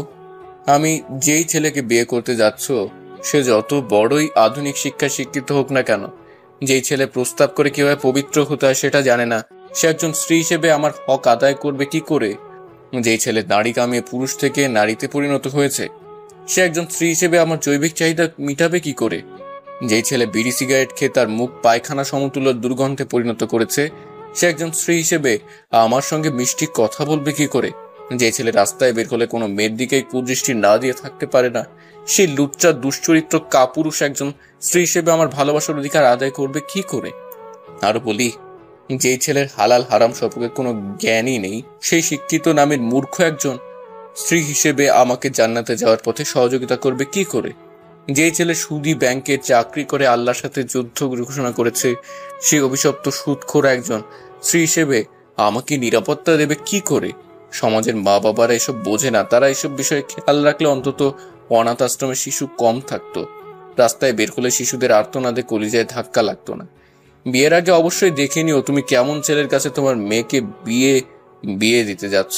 আমি যেই ছেলেকে বিয়ে করতে যাচ্ছ সে যত বড়ই আধুনিক শিক্ষায় শিক্ষিত হোক না কেন, যেই ছেলে প্রস্তাব করে কিভাবে পবিত্র হতে হয় সেটা জানে না, সে একজন স্ত্রী হিসেবে আমার হক আদায় করবে কি করে? যেই ছেলে দাড়ি কামিয়ে পুরুষ থেকে নারীতে পরিণত হয়েছে সে একজন স্ত্রী হিসেবে আমার জৈবিক চাহিদা মিটাবে কি করে? যেই ছেলে বিড়ি সিগারেট খেয়ে তার মুখ পায়খানা সমতুল্য দুর্গন্ধে পরিণত করেছে সে একজন স্ত্রী হিসেবে আমার সঙ্গে মিষ্টি কথা বলবে কি করে? যে ছেলে রাস্তায় বের হলে কোনো মেয়ের দিকে কুদৃষ্টি না দিয়ে থাকতে পারে না সেই লুচ্চা দুশ্চরিত্র কাপুরুষ একজন স্ত্রী হিসেবে আমার ভালোবাসার অধিকার আদায় করবে কি করে? আরো বলি, যেই ছেলের হালাল হারাম সম্পর্কে কোনো জ্ঞানই নেই, সেই শিক্ষিত নামের মূর্খ একজন স্ত্রী হিসেবে আমাকে জান্নাতে যাওয়ার পথে সহযোগিতা করবে কি করে? যেই ছেলে সুদী ব্যাংকে চাকরি করে আল্লাহর সাথে যুদ্ধ ঘোষণা করেছে, সেই অভিশপ্ত সুদখোর একজন স্ত্রী হিসেবে আমাকে নিরাপত্তা দেবে কি করে? সমাজের মা বাবারা এসব বোঝে না। তারা এসব বিষয়ে খেয়াল রাখলে অন্তত অনাথ আশ্রমের শিশু কম থাকতো। রাস্তায় বের হলে শিশুদের আর্তনাদে কলিজায় ধাক্কা লাগতো না। বিয়ের আগে অবশ্যই দেখে নিও তুমি কেমন ছেলের কাছে তোমার মেয়েকে বিয়ে দিতে যাচ্ছ।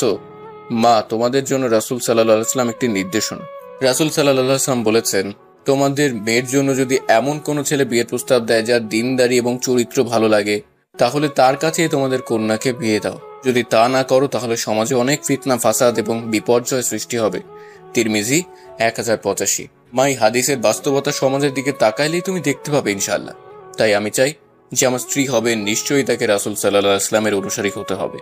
মা, তোমাদের জন্য রাসূল সাল্লাল্লাহু আলাইহি ওয়াসাল্লাম একটি নির্দেশনা। রাসূল সাল্লাল্লাহু আলাইহি ওয়াসাল্লাম বলেছেন, তোমাদের মেয়ের জন্য যদি এমন কোনো ছেলে বিয়ের প্রস্তাব দেয় যার দিনদারি এবং চরিত্র ভালো লাগে, তাহলে তার কাছেই তোমাদের কন্যাকে বিয়ে দাও। যদি তা না করো তাহলে সমাজে অনেক ফিতনা, ফাসাদ এবং বিপর্যয় সৃষ্টি হবে। তিরমিজি 1085। মা, এই হাদিসের বাস্তবতা সমাজের দিকে তাকাইলেই তুমি দেখতে পাবে ইনশাআল্লাহ। তাই আমি চাই যে আমার স্ত্রী হবে নিশ্চয়ই তাকে রাসূল সাল্লাল্লাহু আলাইহি ওয়াসাল্লামের অনুসারী হতে হবে।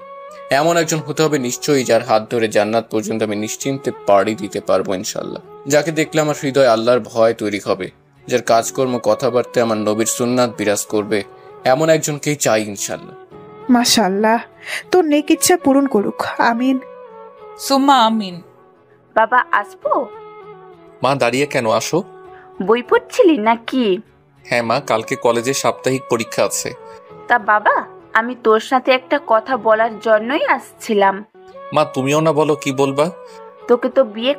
এমন একজন হতে হবে নিশ্চয়ই যার হাত ধরে জান্নাত পর্যন্ত আমি নিশ্চিন্তে পাড়ি দিতে পারবো ইনশাআল্লাহ। যাকে দেখলে আমার হৃদয় আল্লাহর ভয় তৈরি হবে, যার কাজকর্ম কথাবার্তায় আমার নবীর সুন্নাত বিরাজ করবে, এমন একজনকেই চাই ইনশাআল্লাহ। মাশাআল্লাহ, তোর নেক ইচ্ছা পূরণ করুক, আমিন। সুম্মা আমিন। বাবা আসবো? মা, দাঁড়িয়ে কেন, আসো। বই পড়ছিলি নাকি? হ্যাঁ মা, কালকে কলেজে সাপ্তাহিক পরীক্ষা আছে। তা বাবা, আমি তোর সাথে একটা কথা বলার জন্যই আসছিলাম। মা, তুমিও না বলো, কি বলবা? তোকে তো বিয়ে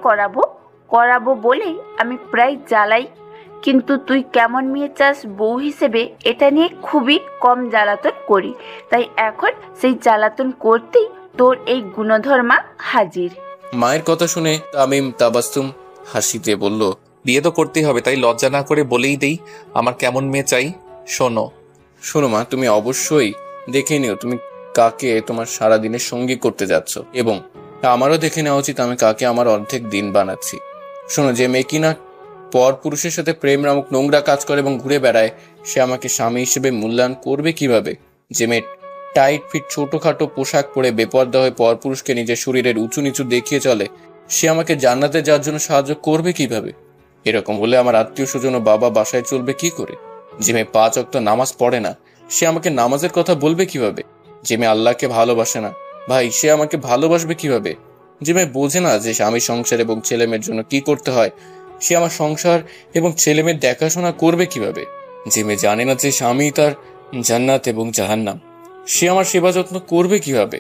করাবো বলেই আমি প্রায় জ্বালাই, কিন্তু তুই কেমন মেয়ে চাস বউ হিসেবে এটা নিয়ে খুবই কম জ্বালাতন করি। তাই এখন সেই জ্বালাতন করতেই তোর এই গুণধর্মা হাজির। মায়ের কথা শুনে তামিম তাবাসসুম হাসিতে বলল, বিয়ে তো করতেই হবে, তাই লজ্জা না করে বলেই দেই আমার কেমন মেয়ে চাই। শোনো মা, তুমি অবশ্যই দেখে নিও তুমি কাকে তোমার সারাদিনের সঙ্গী করতে যাচ্ছ, এবং আমারও দেখে নেওয়া উচিত আমি কাকে আমার অর্ধেক দিন বানাচ্ছি। শোনো, যে মেয়ে কিনা পর পুরুষের সাথে প্রেম নামক নোংরা কাজ করে এবং ঘুরে বেড়ায়, সে আমাকে স্বামী হিসেবে মূল্যায়ন করবে কিভাবে? যে মেয়ে টাইট ফিট ছোটখাটো পোশাক পরে বেপর্দা হয়ে পর পুরুষকে নিজের শরীরের উঁচু নিচু দেখিয়ে চলে, সে আমাকে জান্নাতে যাওয়ার জন্য সাহায্য করবে কিভাবে? এরকম হলে আমার আত্মীয় স্বজন ও বাবা বাসায় চলবে কি করে? যে মেয়ে 5 ওয়াক্ত নামাজ পড়ে না, সে আমাকে নামাজের কথা বলবে কিভাবে? যে মেয়ে আল্লাহকে ভালোবাসে না, ভাই, সে আমাকে ভালোবাসবে কিভাবে? যে মেয়ে বোঝে না যে স্বামীর সংসার এবং ছেলেমেয়ের জন্য কি করতে হয়, সে আমার সংসার এবং ছেলেমেয়ের দেখাশোনা করবে কিভাবে? যে মেয়ে জানে না যে স্বামী তার জান্নাত এবং জাহান্নাম, সে আমার সেবা যত্ন করবে কিভাবে?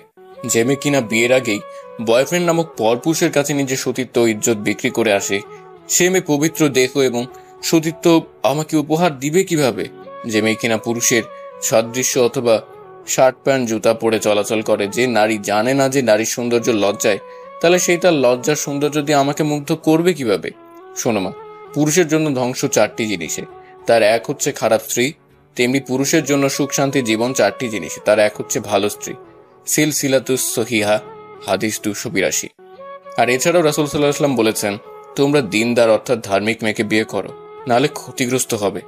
যে মেয়ে কিনা বিয়ের আগেই বয়ফ্রেন্ড নামক পরপুরুষের কাছে নিজের সতীত্ব ইজ্জত বিক্রি করে আসে, সে মেয়ে পবিত্র দেহ এবং সতীত্ব আমাকে উপহার দিবে কিভাবে? যে মেয়ে কিনা পুরুষের সাদৃশ্য অথবা শার্ট প্যান্ট জুতা পরে চলাচল করে, যে নারী জানে না যে নারীর সৌন্দর্য লজ্জায়, তাহলে সেই তার লজ্জার সৌন্দর্য দিয়ে আমাকে মুগ্ধ করবে কিভাবে? শোনো মা, পুরুষের জন্য ধ্বংস 4টি জিনিসে, তার এক হচ্ছে খারাপ স্ত্রী, তেমনি পুরুষের জন্য সুখ শান্তি জীবন 4টি জিনিসে, তার এক হচ্ছে ভালো স্ত্রী। সিলসিলাতুস সহিহা, হাদিস 282। আর এছাড়াও রাসূল সাল্লাল্লাহু আলাইহি ওয়াসাল্লাম বলেছেন, তোমরা দিনদার অর্থাৎ ধার্মিক মেয়েকে বিয়ে করো, নাহলে ক্ষতিগ্রস্ত হবে।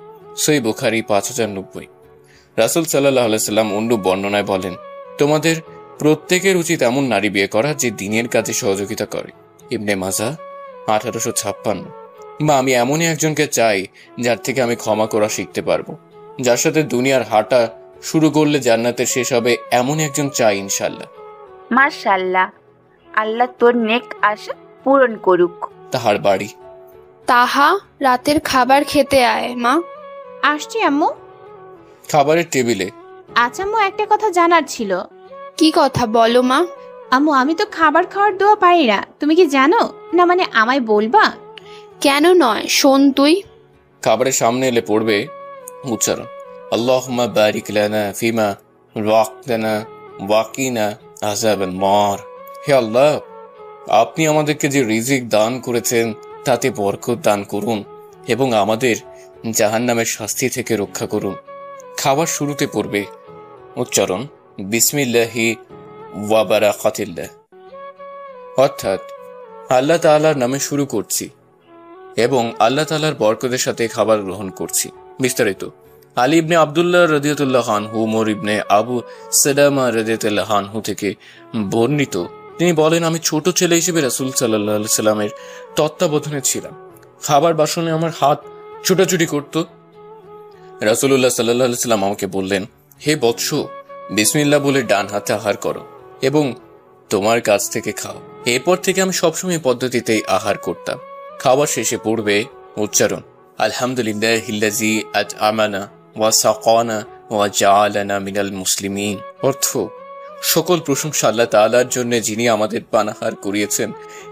সহিহ বুখারী 5090। রাসূল সাল্লাল্লাহু আলাইহি ওয়াসাল্লাম অন্য বর্ণনায় বলেন, তোমাদের প্রত্যেকের উচিত এমন নারী বিয়ে করা যে দিনের কাজে সহযোগিতা করে। ইবনে মাজাহ 1856। বা আমি এমনই একজনকে চাই যার থেকে আমি ক্ষমা করা শিখতে পারবো, যার সাথে দুনিয়ার হাঁটা শুরু করলে জান্নাতের শেষ হবে, এমনই একজন চাই ইনশাআল্লাহ। মাশাআল্লাহ, আল্লাহ তোর নেক আশা পূরণ করুক। তাহার বাড়ি। তাহা, রাতের খাবার খেতে আয় মা। আসছি আম্মু। খাবারের টেবিলে। আচ্ছা আম্মু, একটা কথা জানার ছিল। কি কথা বলো মা? আম্মু, আমি তো খাবার খাওয়ার দোয়া পারি না, তুমি কি জানো? না মানে আমায় বলবা? কেন নয়, শোন তুই। খাবারের সামনে এলে পড়বে উচ্চারণ, আল্লাহুম্মা বারিক লানা ফিমা রাযaqtana ওয়াকিনা আযাবান নার। হে আল্লাহ, আপনি আমাদেরকে যে রিজিক দান করেছেন তাতে বরকত দান করুন এবং আমাদের জাহান্নামের শাস্তি থেকে রক্ষা করুন। খাবার শুরুতে পড়বে উচ্চারণ, বিসমিল্লাহি ওয়া বারাকাতিল্লাহ, অর্থাৎ আল্লাহ তাআলার নামে শুরু করছি এবং আল্লাহ তাআলার বরকতের সাথে খাবার গ্রহণ করছি। বিস্তারিত আলী ইবনে আব্দুল্লাহ রাদিয়াল্লাহু আনহু উমর ইবনে আবু সালামা রাদিয়াল্লাহু আনহু থেকে বর্ণিত, তিনি বলেন, আমি ছোট ছেলে হিসেবে রাসূল সাল্লাল্লাহু আলাইহি সাল্লামের তত্ত্বাবধানে ছিলাম। খাবার বাসনে আমার হাত ছোটাছুটি করত। রাসূলুল্লাহ সাল্লাল্লাহু আলাইহি সাল্লাম আমাকে বললেন, হে বৎস, বিসমিল্লাহ বলে ডান হাতে আহার করো এবং তোমার কাছ থেকে খাও। এরপর থেকে আমি সবসময় পদ্ধতিতেই আহার করতাম। খাওয়ার শেষে পড়বে উচ্চারণ আলহামদুলিল্লাহিল্লাযী আত'আমানা ওয়া সাকানা ওয়া জাআলানা মিনাল মুসলিমিন। অর্থ, সকল প্রশংসা আল্লাহ তাআলার জন্য, যিনি আমাদের পানাহার করিয়েছেন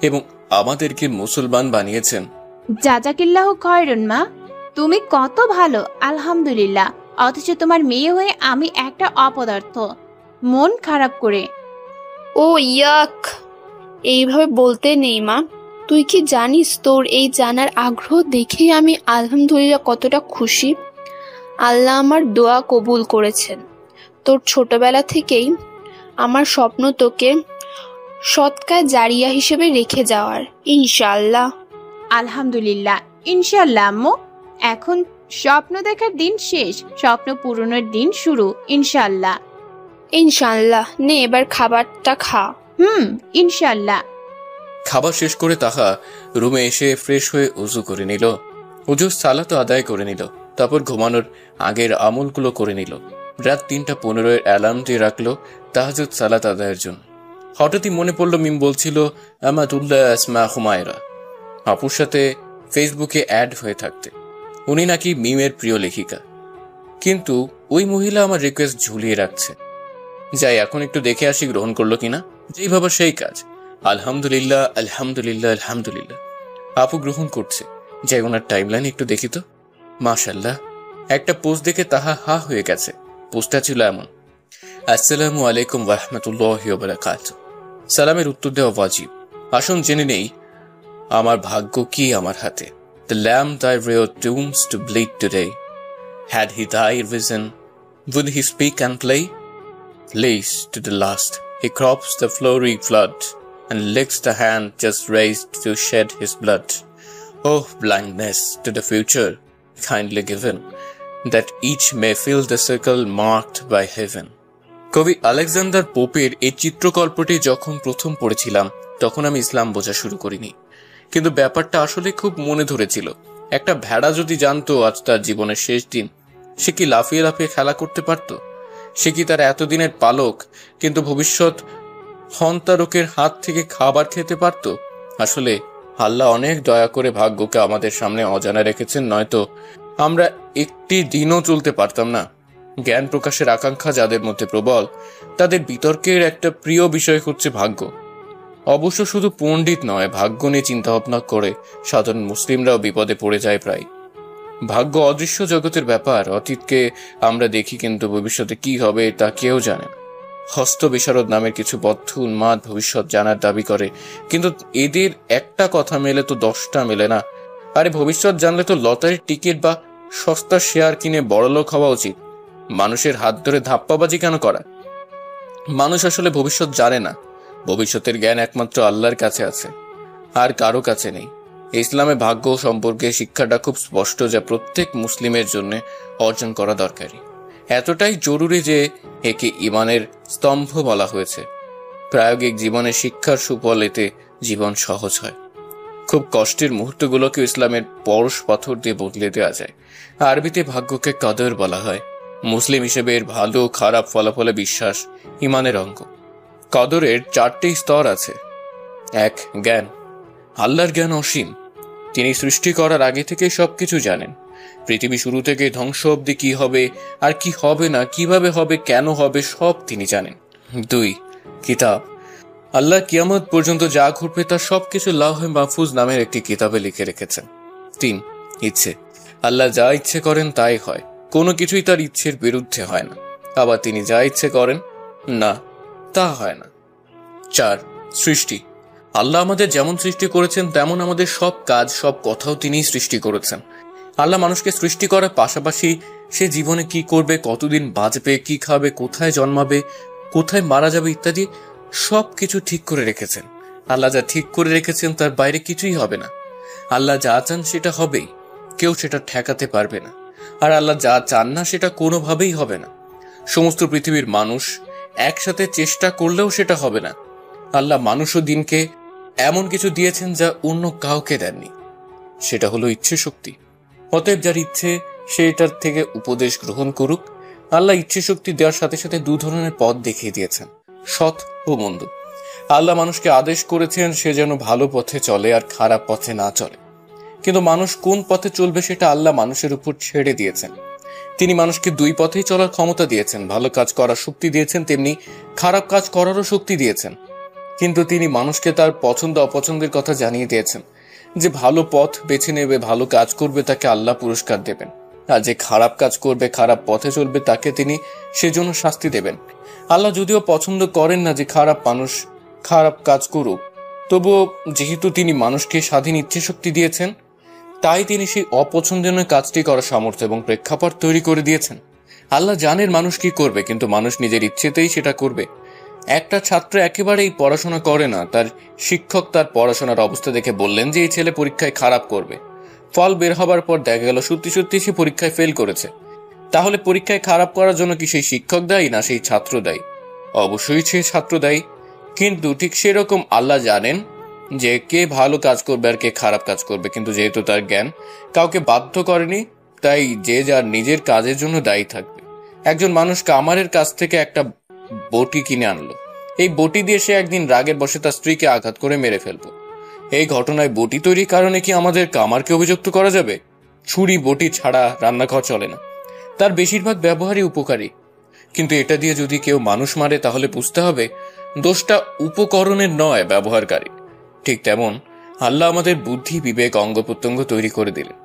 এবং আমাদেরকে মুসলমান বানিয়েছেন। জাজাকিল্লাহ খয়রুন মা, তুমি কত ভালো আলহামদুলিল্লাহ, অথচ তোমার মেয়ে হয়ে আমি একটা অপদার্থ। মন খারাপ করে। ও ইয়াক, এইভাবে বলতে নেই মা। তুই কি জানিস তোর এই জানার আগ্রহ দেখেই আমি আলহামদুলিল্লাহ কতটা খুশি। আল্লাহ আমার দোয়া কবুল করেছেন। তোর ছোটবেলা থেকেই আমার স্বপ্ন তোকে সৎকায় জারিয়া হিসেবে রেখে যাওয়ার, ইনশাআল্লাহ। আলহামদুলিল্লাহ, ইনশাআল্লাহ আম্মু। এখন স্বপ্ন দেখার দিন শেষ, স্বপ্ন পূরণের দিন শুরু, ইনশাআল্লাহ। ইনশাআল্লাহ। নে এবার খাবারটা খা। ইনশাআল্লাহ। খাবার শেষ করে তাহা রুমে এসে ফ্রেশ হয়ে উজু করে নিল। উজুর সালাত আদায় করে নিল। তারপর ঘুমানোর আগের আমলগুলো করে নিল। রাত 3:15 অ্যালার্ম দিয়ে রাখলো তাহাজ্জুদ সালাত আদায়ের জন্য। হঠাৎই মনে পড়ল মিম বলছিল আমাতুল্লাহ আসমা হুমায়রা আপুর সাথে ফেসবুকে অ্যাড হয়ে থাকতে। উনি নাকি মিমের প্রিয় লেখিকা, কিন্তু ওই মহিলা আমার রিকোয়েস্ট ঝুলিয়ে রাখছে। যাই এখন একটু দেখে আসি গ্রহণ করলো কিনা। যেই ভাবা সেই কাজ। আলহামদুলিল্লাহ আলহামদুলিল্লাহ আলহামদুলিল্লাহ। আপু গ্রহণ করছে। যাই ওনার টাইমলাইন একটু দেখি তো। মাশাআল্লাহ। একটা পোস্ট দেখে তাহা হা হয়ে গেছে। পোস্টটা ছিল এমন, আসসালামু আলাইকুম ওয়া রাহমাতুল্লাহি ওয়া বারাকাতুহু। সালামের উত্তর দেওয়া ওয়াজিব। আসুন জেনে নেই আমার ভাগ্য কি আমার হাতে। The lamb thy rear dooms to bleed today. Had he thy vision, would he speak and play? Lace to the last, he crops the flowery flood, and licks the hand just raised to shed his blood. Oh, blindness to the future, kindly given, that each may fill the circle marked by heaven. কবি আলেকজান্ডার পোপের এই চিত্রকল্পটি যখন প্রথম পড়েছিলাম তখন আমি ইসলাম বোঝা শুরু করিনি, কিন্তু ব্যাপারটা আসলে খুব মনে ধরেছিল। একটা ভেড়া যদি জানতো আজ তার জীবনের শেষ দিন, সে কি লাফিয়ে লাফিয়ে খেলা করতে পারত? সে কি তার এতদিনের পালক কিন্তু ভবিষ্যৎ হন্তারকের হাত থেকে খাবার খেতে পারত? আসলে আল্লাহ অনেক দয়া করে ভাগ্যকে আমাদের সামনে অজানা রেখেছেন, নয়তো আমরা একটি দিনও চলতে পারতাম না। জ্ঞান প্রকাশের আকাঙ্ক্ষা যাদের মধ্যে প্রবল, তাদের বিতর্কের একটা প্রিয় বিষয় হচ্ছে ভাগ্য। অবশ্য শুধু পণ্ডিত নয়, ভাগ্য নিয়ে চিন্তাভাবনা করে সাধারণ মুসলিমরাও বিপদে পড়ে যায় প্রায়। ভাগ্য অদৃশ্য জগতের ব্যাপার। অতীতকে আমরা দেখি, কিন্তু ভবিষ্যতে কি হবে তা কেউ জানে না। হস্ত বিশারদ নামের কিছু বদ্ধ উন্মাদ ভবিষ্যৎ জানার দাবি করে, কিন্তু এদের একটা কথা মেলে তো 10টা মেলে না। আরে ভবিষ্যৎ জানলে তো লটারির টিকিট বা সস্তা শেয়ার কিনে বড়লোক হওয়া উচিত। মানুষের হাত ধরে ধাপ্পাবাজি কেন করা? মানুষ আসলে ভবিষ্যৎ জানে না। ভবিষ্যতের জ্ঞান একমাত্র আল্লাহর কাছে আছে, আর কারো কাছে নেই। ইসলামে ভাগ্য সম্পর্কে শিক্ষাটা খুব স্পষ্ট, যা প্রত্যেক মুসলিমের জন্য অর্জন করা দরকারি। এতটাই জরুরি যে একে ঈমানের স্তম্ভ বলা হয়েছে। প্রায়োগিক জীবনে শিক্ষার সুফল এতে জীবন সহজ হয়। খুব কষ্টের মুহূর্তগুলোকে ইসলামের পরশ পাথর দিয়ে বদলে দেওয়া যায়। আরবিতে ভাগ্যকে কদর বলা হয়। মুসলিম হিসেবে এর ভালো খারাপ ফলাফলে বিশ্বাস ঈমানের অঙ্গ। কদরের 4টি স্তর আছে। 1. জ্ঞান। আল্লাহর জ্ঞান অসীম। তিনি সৃষ্টি করার আগে থেকে সবকিছু জানেন। পৃথিবী শুরু থেকে ধ্বংস অবধি কি হবে আর কি হবে না, কিভাবে হবে, কেন হবে, সব তিনি জানেন। 2. কিতাব। আল্লাহ কিয়ামত পর্যন্ত যা ঘটবে তার সবকিছু লাউহে মাহফুজ নামের একটি কিতাবে লিখে রেখেছেন। 3. ইচ্ছে। আল্লাহ যা ইচ্ছে করেন তাই হয়, কোনো কিছুই তার ইচ্ছের বিরুদ্ধে হয় না। আবার তিনি যা ইচ্ছে করেন না, তা হয় না। 4. সৃষ্টি। আল্লাহ আমাদের যেমন সৃষ্টি করেছেন তেমন আমাদের সব কাজ, সব কথাও তিনিই সৃষ্টি করেছেন। আল্লাহ মানুষকে সৃষ্টি করার পাশাপাশি সে জীবনে কি করবে, কতদিন বাঁচবে, কি খাবে, কোথায় জন্মাবে, কোথায় মারা যাবে ইত্যাদি সব কিছু ঠিক করে রেখেছেন। আল্লাহ যা ঠিক করে রেখেছেন তার বাইরে কিছুই হবে না। আল্লাহ যা চান সেটা হবেই, কেউ সেটা ঠেকাতে পারবে না। আর আল্লাহ যা চান না সেটা কোনোভাবেই হবে না। সমস্ত পৃথিবীর মানুষ একসাথে চেষ্টা করলেও সেটা হবে না। আল্লাহ মানুষ ও দিনকে এমন কিছু দিয়েছেন যা অন্য কাউকে দেননি, সেটা হলো ইচ্ছে শক্তি। অতএব যার ইচ্ছে সে এটার থেকে উপদেশ গ্রহণ করুক, আল্লাহ ইচ্ছে শক্তি দেওয়ার সাথে সাথে দু ধরনের পথ দেখিয়ে দিয়েছেন, সৎ ও মন্দ। আল্লাহ মানুষকে আদেশ করেছেন সে যেন ভালো পথে চলে আর খারাপ পথে না চলে, কিন্তু মানুষ কোন পথে চলবে সেটা আল্লাহ মানুষের উপর ছেড়ে দিয়েছেন। তিনি মানুষকে দুই পথেই চলার ক্ষমতা দিয়েছেন, ভালো কাজ করার শক্তি দিয়েছেন, তেমনি খারাপ কাজ করারও শক্তি দিয়েছেন। কিন্তু তিনি মানুষকে তার পছন্দ অপছন্দের কথা জানিয়ে দিয়েছেন, যে ভালো পথ বেছে নেবে, ভালো কাজ করবে, তাকে আল্লাহ পুরস্কার দেবেন, আর যে খারাপ কাজ করবে, খারাপ পথে চলবে, তাকে তিনি সেজন্য শাস্তি দেবেন। আল্লাহ যদিও পছন্দ করেন না যে খারাপ মানুষ খারাপ কাজ করুক, তবুও যেহেতু তিনি মানুষকে স্বাধীন ইচ্ছে শক্তি দিয়েছেন, তাই তিনি সেই অপছন্দনীয় কাজটি করার সামর্থ্য এবং প্রেক্ষাপট তৈরি করে দিয়েছেন। আল্লাহ জানেন মানুষ কি করবে, কিন্তু মানুষ নিজের ইচ্ছেতেই সেটা করবে। একটা ছাত্র একেবারেই পড়াশোনা করে না, তার শিক্ষক তার পড়াশোনার অবস্থা দেখে বললেন যে এই ছেলে পরীক্ষায় খারাপ করবে। ফল বের হবার পর দেখা গেল সত্যি সত্যি সে পরীক্ষায় ফেল করেছে। তাহলে পরীক্ষায় খারাপ করার জন্য কি সেই শিক্ষক দায়ী না সেই ছাত্র দায়ী? অবশ্যই সে ছাত্র দায়ী। কিন্তু ঠিক সেরকম আল্লাহ জানেন যে কে ভালো কাজ করবে আর কে খারাপ কাজ করবে, কিন্তু যেহেতু তার জ্ঞান কাউকে বাধ্য করেনি, তাই যে যার নিজের কাজের জন্য দায়ী থাকবে। একজন মানুষ কামারের কাছ থেকে একটা বটি কিনে আনলো। এই বটি দিয়ে সে একদিন রাগের বশে তার স্ত্রীকে আঘাত করে মেরে ফেলবো। এই ঘটনায় বটি তৈরির কারণে কি আমাদের কামারকে অভিযুক্ত করা যাবে? ছুরি বটি ছাড়া রান্নাঘর চলে না, তার বেশিরভাগ ব্যবহারই উপকারী। কিন্তু এটা দিয়ে যদি কেউ মানুষ মারে তাহলে বুঝতে হবে দোষটা উপকরণের নয়, ব্যবহারকারী। ঠিক তেমন আল্লাহ আমাদের বুদ্ধি বিবেক অঙ্গ প্রত্যঙ্গ তৈরি করে দিলেন,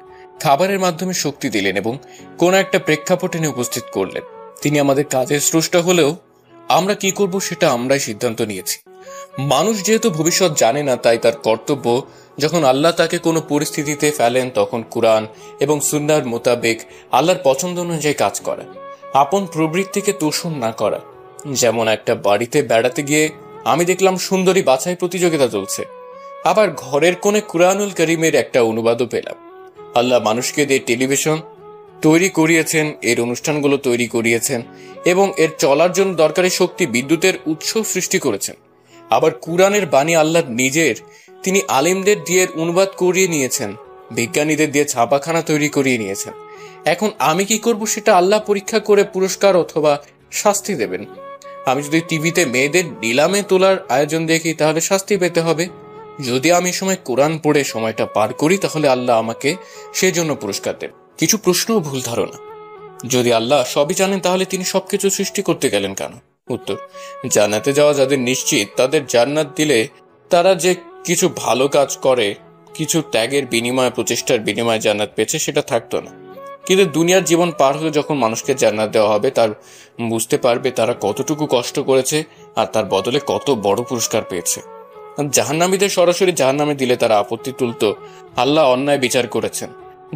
খাবারের মাধ্যমে শক্তি দিলেন এবং কোন একটা প্রেক্ষাপট এনে উপস্থিত করলেন। তিনি আমাদের কাজের স্রষ্টা হলেও আমরা কি করব সেটা আমরাই সিদ্ধান্ত নিয়েছি। মানুষ যেহেতু ভবিষ্যৎ জানে না, তাই তার কর্তব্য যখন আল্লাহ তাকে কোনো পরিস্থিতিতে ফেলেন তখন কুরআন এবং সুন্নাহর মোতাবেক আল্লাহর পছন্দ অনুযায়ী কাজ করা, আপন প্রবৃত্তিকে তোষণ না করা। যেমন একটা বাড়িতে বেড়াতে গিয়ে আমি দেখলাম সুন্দরী বাছাই প্রতিযোগিতা চলছে, আবার ঘরের কোণে কুরআনুল কারীমের একটা অনুবাদও পেলাম। আল্লাহ মানুষকে দিয়ে টেলিভিশন তৈরি করিয়েছেন, এর অনুষ্ঠানগুলো তৈরি করিয়েছেন এবং এর চলার জন্য দরকারি শক্তি বিদ্যুতের উৎস সৃষ্টি করেছেন। আবার কুরআনের বাণী আল্লাহ নিজের, তিনি আলিমদের দিয়ে অনুবাদ করিয়ে নিয়েছেন, বিজ্ঞানীদের দিয়ে ছাপাখানা তৈরি করিয়ে নিয়েছেন। এখন আমি কি করব সেটা আল্লাহ পরীক্ষা করে পুরস্কার অথবা শাস্তি দেবেন। আমি যদি টিভিতে মেয়েদের নিলামে তোলার আয়োজন দেখি তাহলে শাস্তি পেতে হবে। যদি আমি সময় কোরআন পড়ে সময়টা পার করি তাহলে আল্লাহ আমাকে সেজন্য পুরস্কার দেন। কিছু প্রশ্ন ও ভুল ধারণা। যদি আল্লাহ সবই জানেন তাহলে তিনি সবকিছু সৃষ্টি করতে গেলেন কেন? উত্তর, জান্নাতে যাওয়া যাদের নিশ্চিত, তাদের জান্নাত দিলে তারা যে কিছু ভালো কাজ করে, কিছু ত্যাগের বিনিময়ে, প্রচেষ্টার বিনিময়ে জান্নাত পেয়েছে, সেটা থাকতো না। কিন্তু দুনিয়ার জীবন পার হয়ে যখন মানুষকে জান্নাত দেওয়া হবে, তার বুঝতে পারবে তারা কতটুকু কষ্ট করেছে আর তার বদলে কত বড় পুরস্কার পেয়েছে। জাহান্নামীদের সরাসরি জাহান্নামে দিলে তারা আপত্তি তুলতো, আল্লাহ অন্যায় বিচার করেছেন।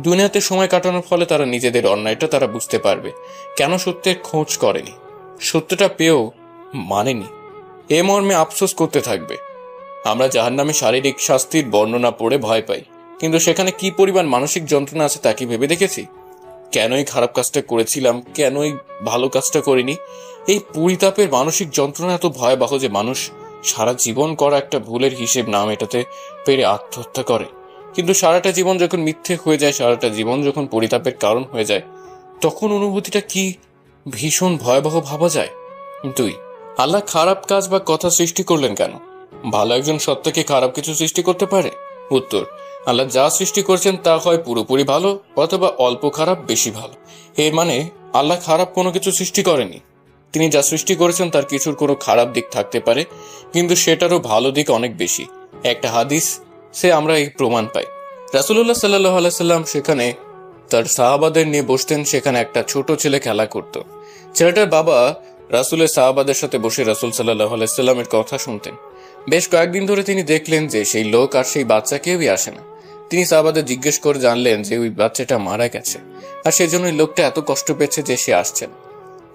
দুনিয়াতে সময় কাটানোর ফলে তারা নিজেদের অন্যায়টা তারা বুঝতে পারবে, কেন সত্যের খোঁজ করেনি, সত্যটা পেয়েও মানেনি, এ মর্মে আফসোস করতে থাকবে। আমরা জাহান্নামে শারীরিক শাস্তির বর্ণনা পড়ে ভয় পাই, কিন্তু সেখানে কি পরিমাণ মানসিক যন্ত্রণা আছে তা কি ভেবে দেখেছি? কেনই খারাপ কাজটা করেছিলাম, কেনই ভালো কাজটা করিনি, এই পরিতাপের মানসিক যন্ত্রণা এত ভয়াবহ যে মানুষ সারা জীবন করা একটা ভুলের হিসেব না মেটাতে পেরে আত্মহত্যা করে। কিন্তু সারাটা জীবন যখন মিথ্যে হয়ে যায়, সারাটা জীবন যখন পরিতাপের কারণ হয়ে যায়, তখন অনুভূতিটা কি ভীষণ ভয়াবহ ভাবা যায়। 2. আল্লাহ খারাপ কাজ বা কথা সৃষ্টি করলেন কেন? ভালো একজন সত্তা কি খারাপ কিছু সৃষ্টি করতে পারে? উত্তর, আল্লাহ যা সৃষ্টি করেছেন তা হয় পুরোপুরি ভালো অথবা অল্প খারাপ বেশি ভালো। এর মানে আল্লাহ খারাপ কোনো কিছু সৃষ্টি করেনি। তিনি যা সৃষ্টি করেছেন তার কিছুর কোনো খারাপ দিক থাকতে পারে, কিন্তু সেটারও ভালো দিক অনেক বেশি। একটা হাদিস সে আমরা এই প্রমাণ পাই। রাসূলুল্লাহ সাল্লাল্লাহু আলাইহি সাল্লাম সেখানে তার সাহাবাদের নিয়ে বসতেন। সেখানে একটা ছোট ছেলে খেলা করত। ছেলেটার বাবা রাসূলের সাহাবাদের সাথে বসে রাসূল সাল্লাল্লাহু আলাইহি সাল্লামের কথা শুনতেন। বেশ কয়েকদিন ধরে তিনি দেখলেন যে সেই লোক আর সেই বাচ্চা কেউই আসে না। তিনি সাহাবাদের জিজ্ঞেস করে জানলেন যে ওই বাচ্চাটা মারা গেছে, আর সেজন্য ওই লোকটা এত কষ্ট পেয়েছে যে সে আসছেন।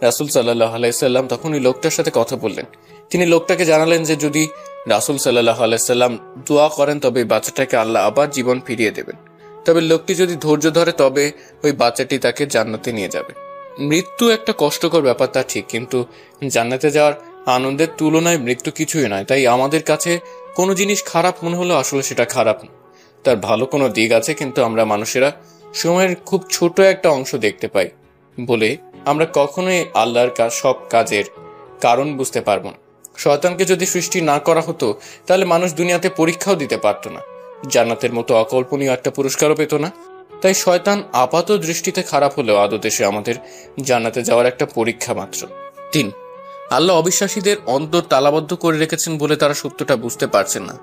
রাসূল সাল্লাল্লাহু আলাইহি সাল্লাম তখন ওই লোকটার সাথে কথা বললেন। তিনি লোকটাকে জানালেন যে যদি রাসূল সাল্লাল্লাহু আলাইহি সাল্লাম দোয়া করেন তবে এই বাচ্চাটাকে আল্লাহ আবার জীবন ফিরিয়ে দেবেন। তবে লোকটি যদি ধৈর্য ধরে তবে ওই বাচ্চাটি তাকে জান্নাতে নিয়ে যাবে। মৃত্যু একটা কষ্টকর ব্যাপার তা ঠিক, কিন্তু জান্নাতে যাওয়ার আনন্দের তুলনায় মৃত্যু কিছুই নয়। তাই আমাদের কাছে কোনো জিনিস খারাপ মনে হলো আসলে সেটা খারাপ না, তার ভালো কোনো দিক আছে, কিন্তু আমরা মানুষেরা সময়ের খুব ছোট একটা অংশ দেখতে পাই বলে আমরা কখনোই আল্লাহর সব কাজের কারণ বুঝতে পারবো না। শয়তানকে যদি সৃষ্টি না করা হতো তাহলে মানুষ দুনিয়াতে পরীক্ষাও দিতে পারতো না, জান্নাতের মতো অকল্পনীয় একটা পুরস্কারও পেত না। তাই শয়তান আপাত দৃষ্টিতে খারাপ হলেও আদতে সে আমাদের জান্নাতে যাওয়ার একটা পরীক্ষা মাত্র। 3, আল্লাহ অবিশ্বাসীদের অন্তর তালাবদ্ধ করে রেখেছেন বলে তারা সত্যটা বুঝতে পারছেন না।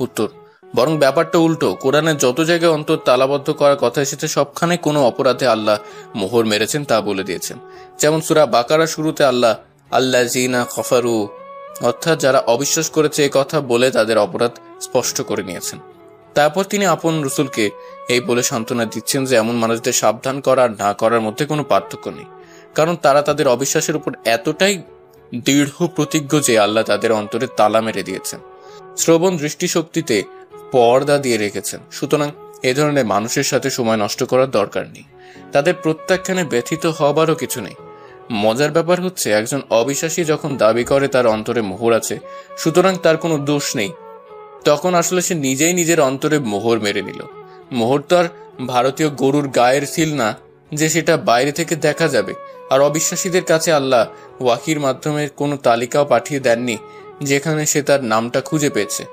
উত্তর, বরং ব্যাপারটা উল্টো। কোরআনের যত জায়গায় অন্তর তালাবদ্ধ করার কথা এসেছে সবখানে কোনো অপরাধে আল্লাহ মোহর মেরেছেন তা বলে দিয়েছেন। যেমন সূরা বাকারা শুরুতে আল্লাহ জিনা খফারু, অর্থাৎ যারা অবিশ্বাস করেছে এই কথা বলে তাদের অপরাধ স্পষ্ট করে নিয়েছেন। তারপর তিনি আপন রসুলকে এই বলে সান্ত্বনা দিচ্ছেন যে এমন মানুষদের সাবধান করা আর না করার মধ্যে কোনো পার্থক্য নেই, কারণ তারা তাদের অবিশ্বাসের উপর এতটাই দৃঢ় প্রতিজ্ঞ যে আল্লাহ তাদের অন্তরে তালা মেরে দিয়েছেন, শ্রবণ দৃষ্টিশক্তিতে পর্দা দিয়ে রেখেছেন। সুতরাং এ ধরনের মানুষের সাথে সময় নষ্ট করার দরকার নেই, তাদের প্রত্যাখ্যানে ব্যথিত হবারও কিছু নেই। মজার ব্যাপার হচ্ছে, একজন অবিশ্বাসী যখন দাবি করে তার অন্তরে মোহর আছে, সুতরাং তার কোনো দোষ নেই, তখন আসলে সে নিজেই নিজের অন্তরে মোহর মেরে নিল। মোহর তো আর ভারতীয় গরুর গায়ের সিল না যে সেটা বাইরে থেকে দেখা যাবে। আর অবিশ্বাসীদের কাছে আল্লাহ ওয়াহির মাধ্যমে কোনো তালিকাও পাঠিয়ে দেননি যেখানে সে তার নামটা খুঁজে পেয়েছে।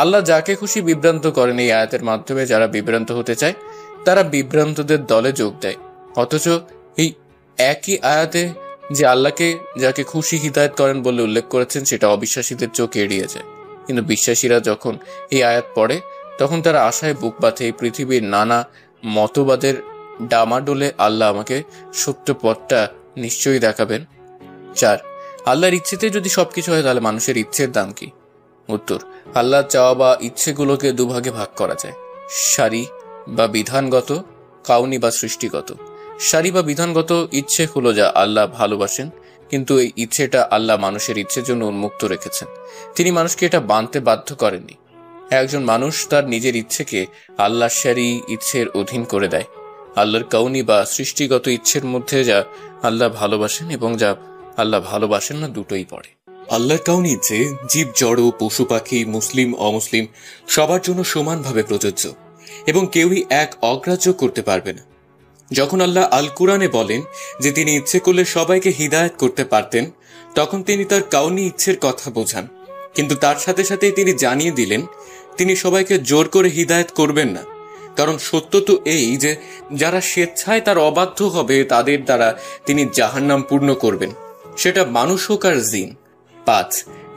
আল্লাহ যাকে খুশি বিভ্রান্ত করেন। এই আয়াতের মাধ্যমে যারা বিভ্রান্ত হতে চায় তারা বিভ্রান্তদের দলে যোগ দেয়, অথচ এই একই আয়াতে যে আল্লাহকে যাকে খুশি হিদায়ত করেন বলে উল্লেখ করেছেন সেটা অবিশ্বাসীদের চোখ এড়িয়ে যায়। কিন্তু বিশ্বাসীরা যখন এই আয়াত পড়ে তখন তারা আশায় বুক বাঁধে, এই পৃথিবীর নানা মতবাদের ডামাডোলে আল্লাহ আমাকে সত্য পথটা নিশ্চয়ই দেখাবেন। 4, আল্লাহর ইচ্ছেতে যদি সবকিছু হয় তাহলে মানুষের ইচ্ছের দাম কি? উত্তর, আল্লাহর চাওয়া বা ইচ্ছেগুলোকে দুভাগে ভাগ করা যায়, সারি বা বিধানগত, কাউনি বা সৃষ্টিগত। সারি বা বিধানগত ইচ্ছে হলো যা আল্লাহ ভালোবাসেন, কিন্তু এই ইচ্ছেটা আল্লাহ মানুষের ইচ্ছের জন্য উন্মুক্ত রেখেছেন। তিনি মানুষকে এটা মানতে বাধ্য করেননি। একজন মানুষ তার নিজের ইচ্ছেকে আল্লাহর সারি ইচ্ছের অধীন করে দেয়। আল্লাহর কাউনি বা সৃষ্টিগত ইচ্ছের মধ্যে যা আল্লাহ ভালোবাসেন এবং যা আল্লাহ ভালোবাসেন না দুটোই পড়ে। আল্লাহর কাউনি ইচ্ছে জীব, জড়, পশু পাখি, মুসলিম অমুসলিম সবার জন্য সমানভাবে প্রযোজ্য এবং কেউই এক অগ্রাহ্য করতে পারবে না। যখন আল্লাহ আল কুরআনে বলেন যে তিনি ইচ্ছে করলে সবাইকে হিদায়াত করতে পারতেন, তখন তিনি তার কাউনি ইচ্ছের কথা বোঝান, কিন্তু তার সাথে সাথে তিনি জানিয়ে দিলেন তিনি সবাইকে জোর করে হিদায়াত করবেন না। কারণ সত্য তো এই যে যারা স্বেচ্ছায় তার অবাধ্য হবে তাদের দ্বারা তিনি জাহান্নাম পূর্ণ করবেন, সেটা মানুষ হোক আর জিন। 5,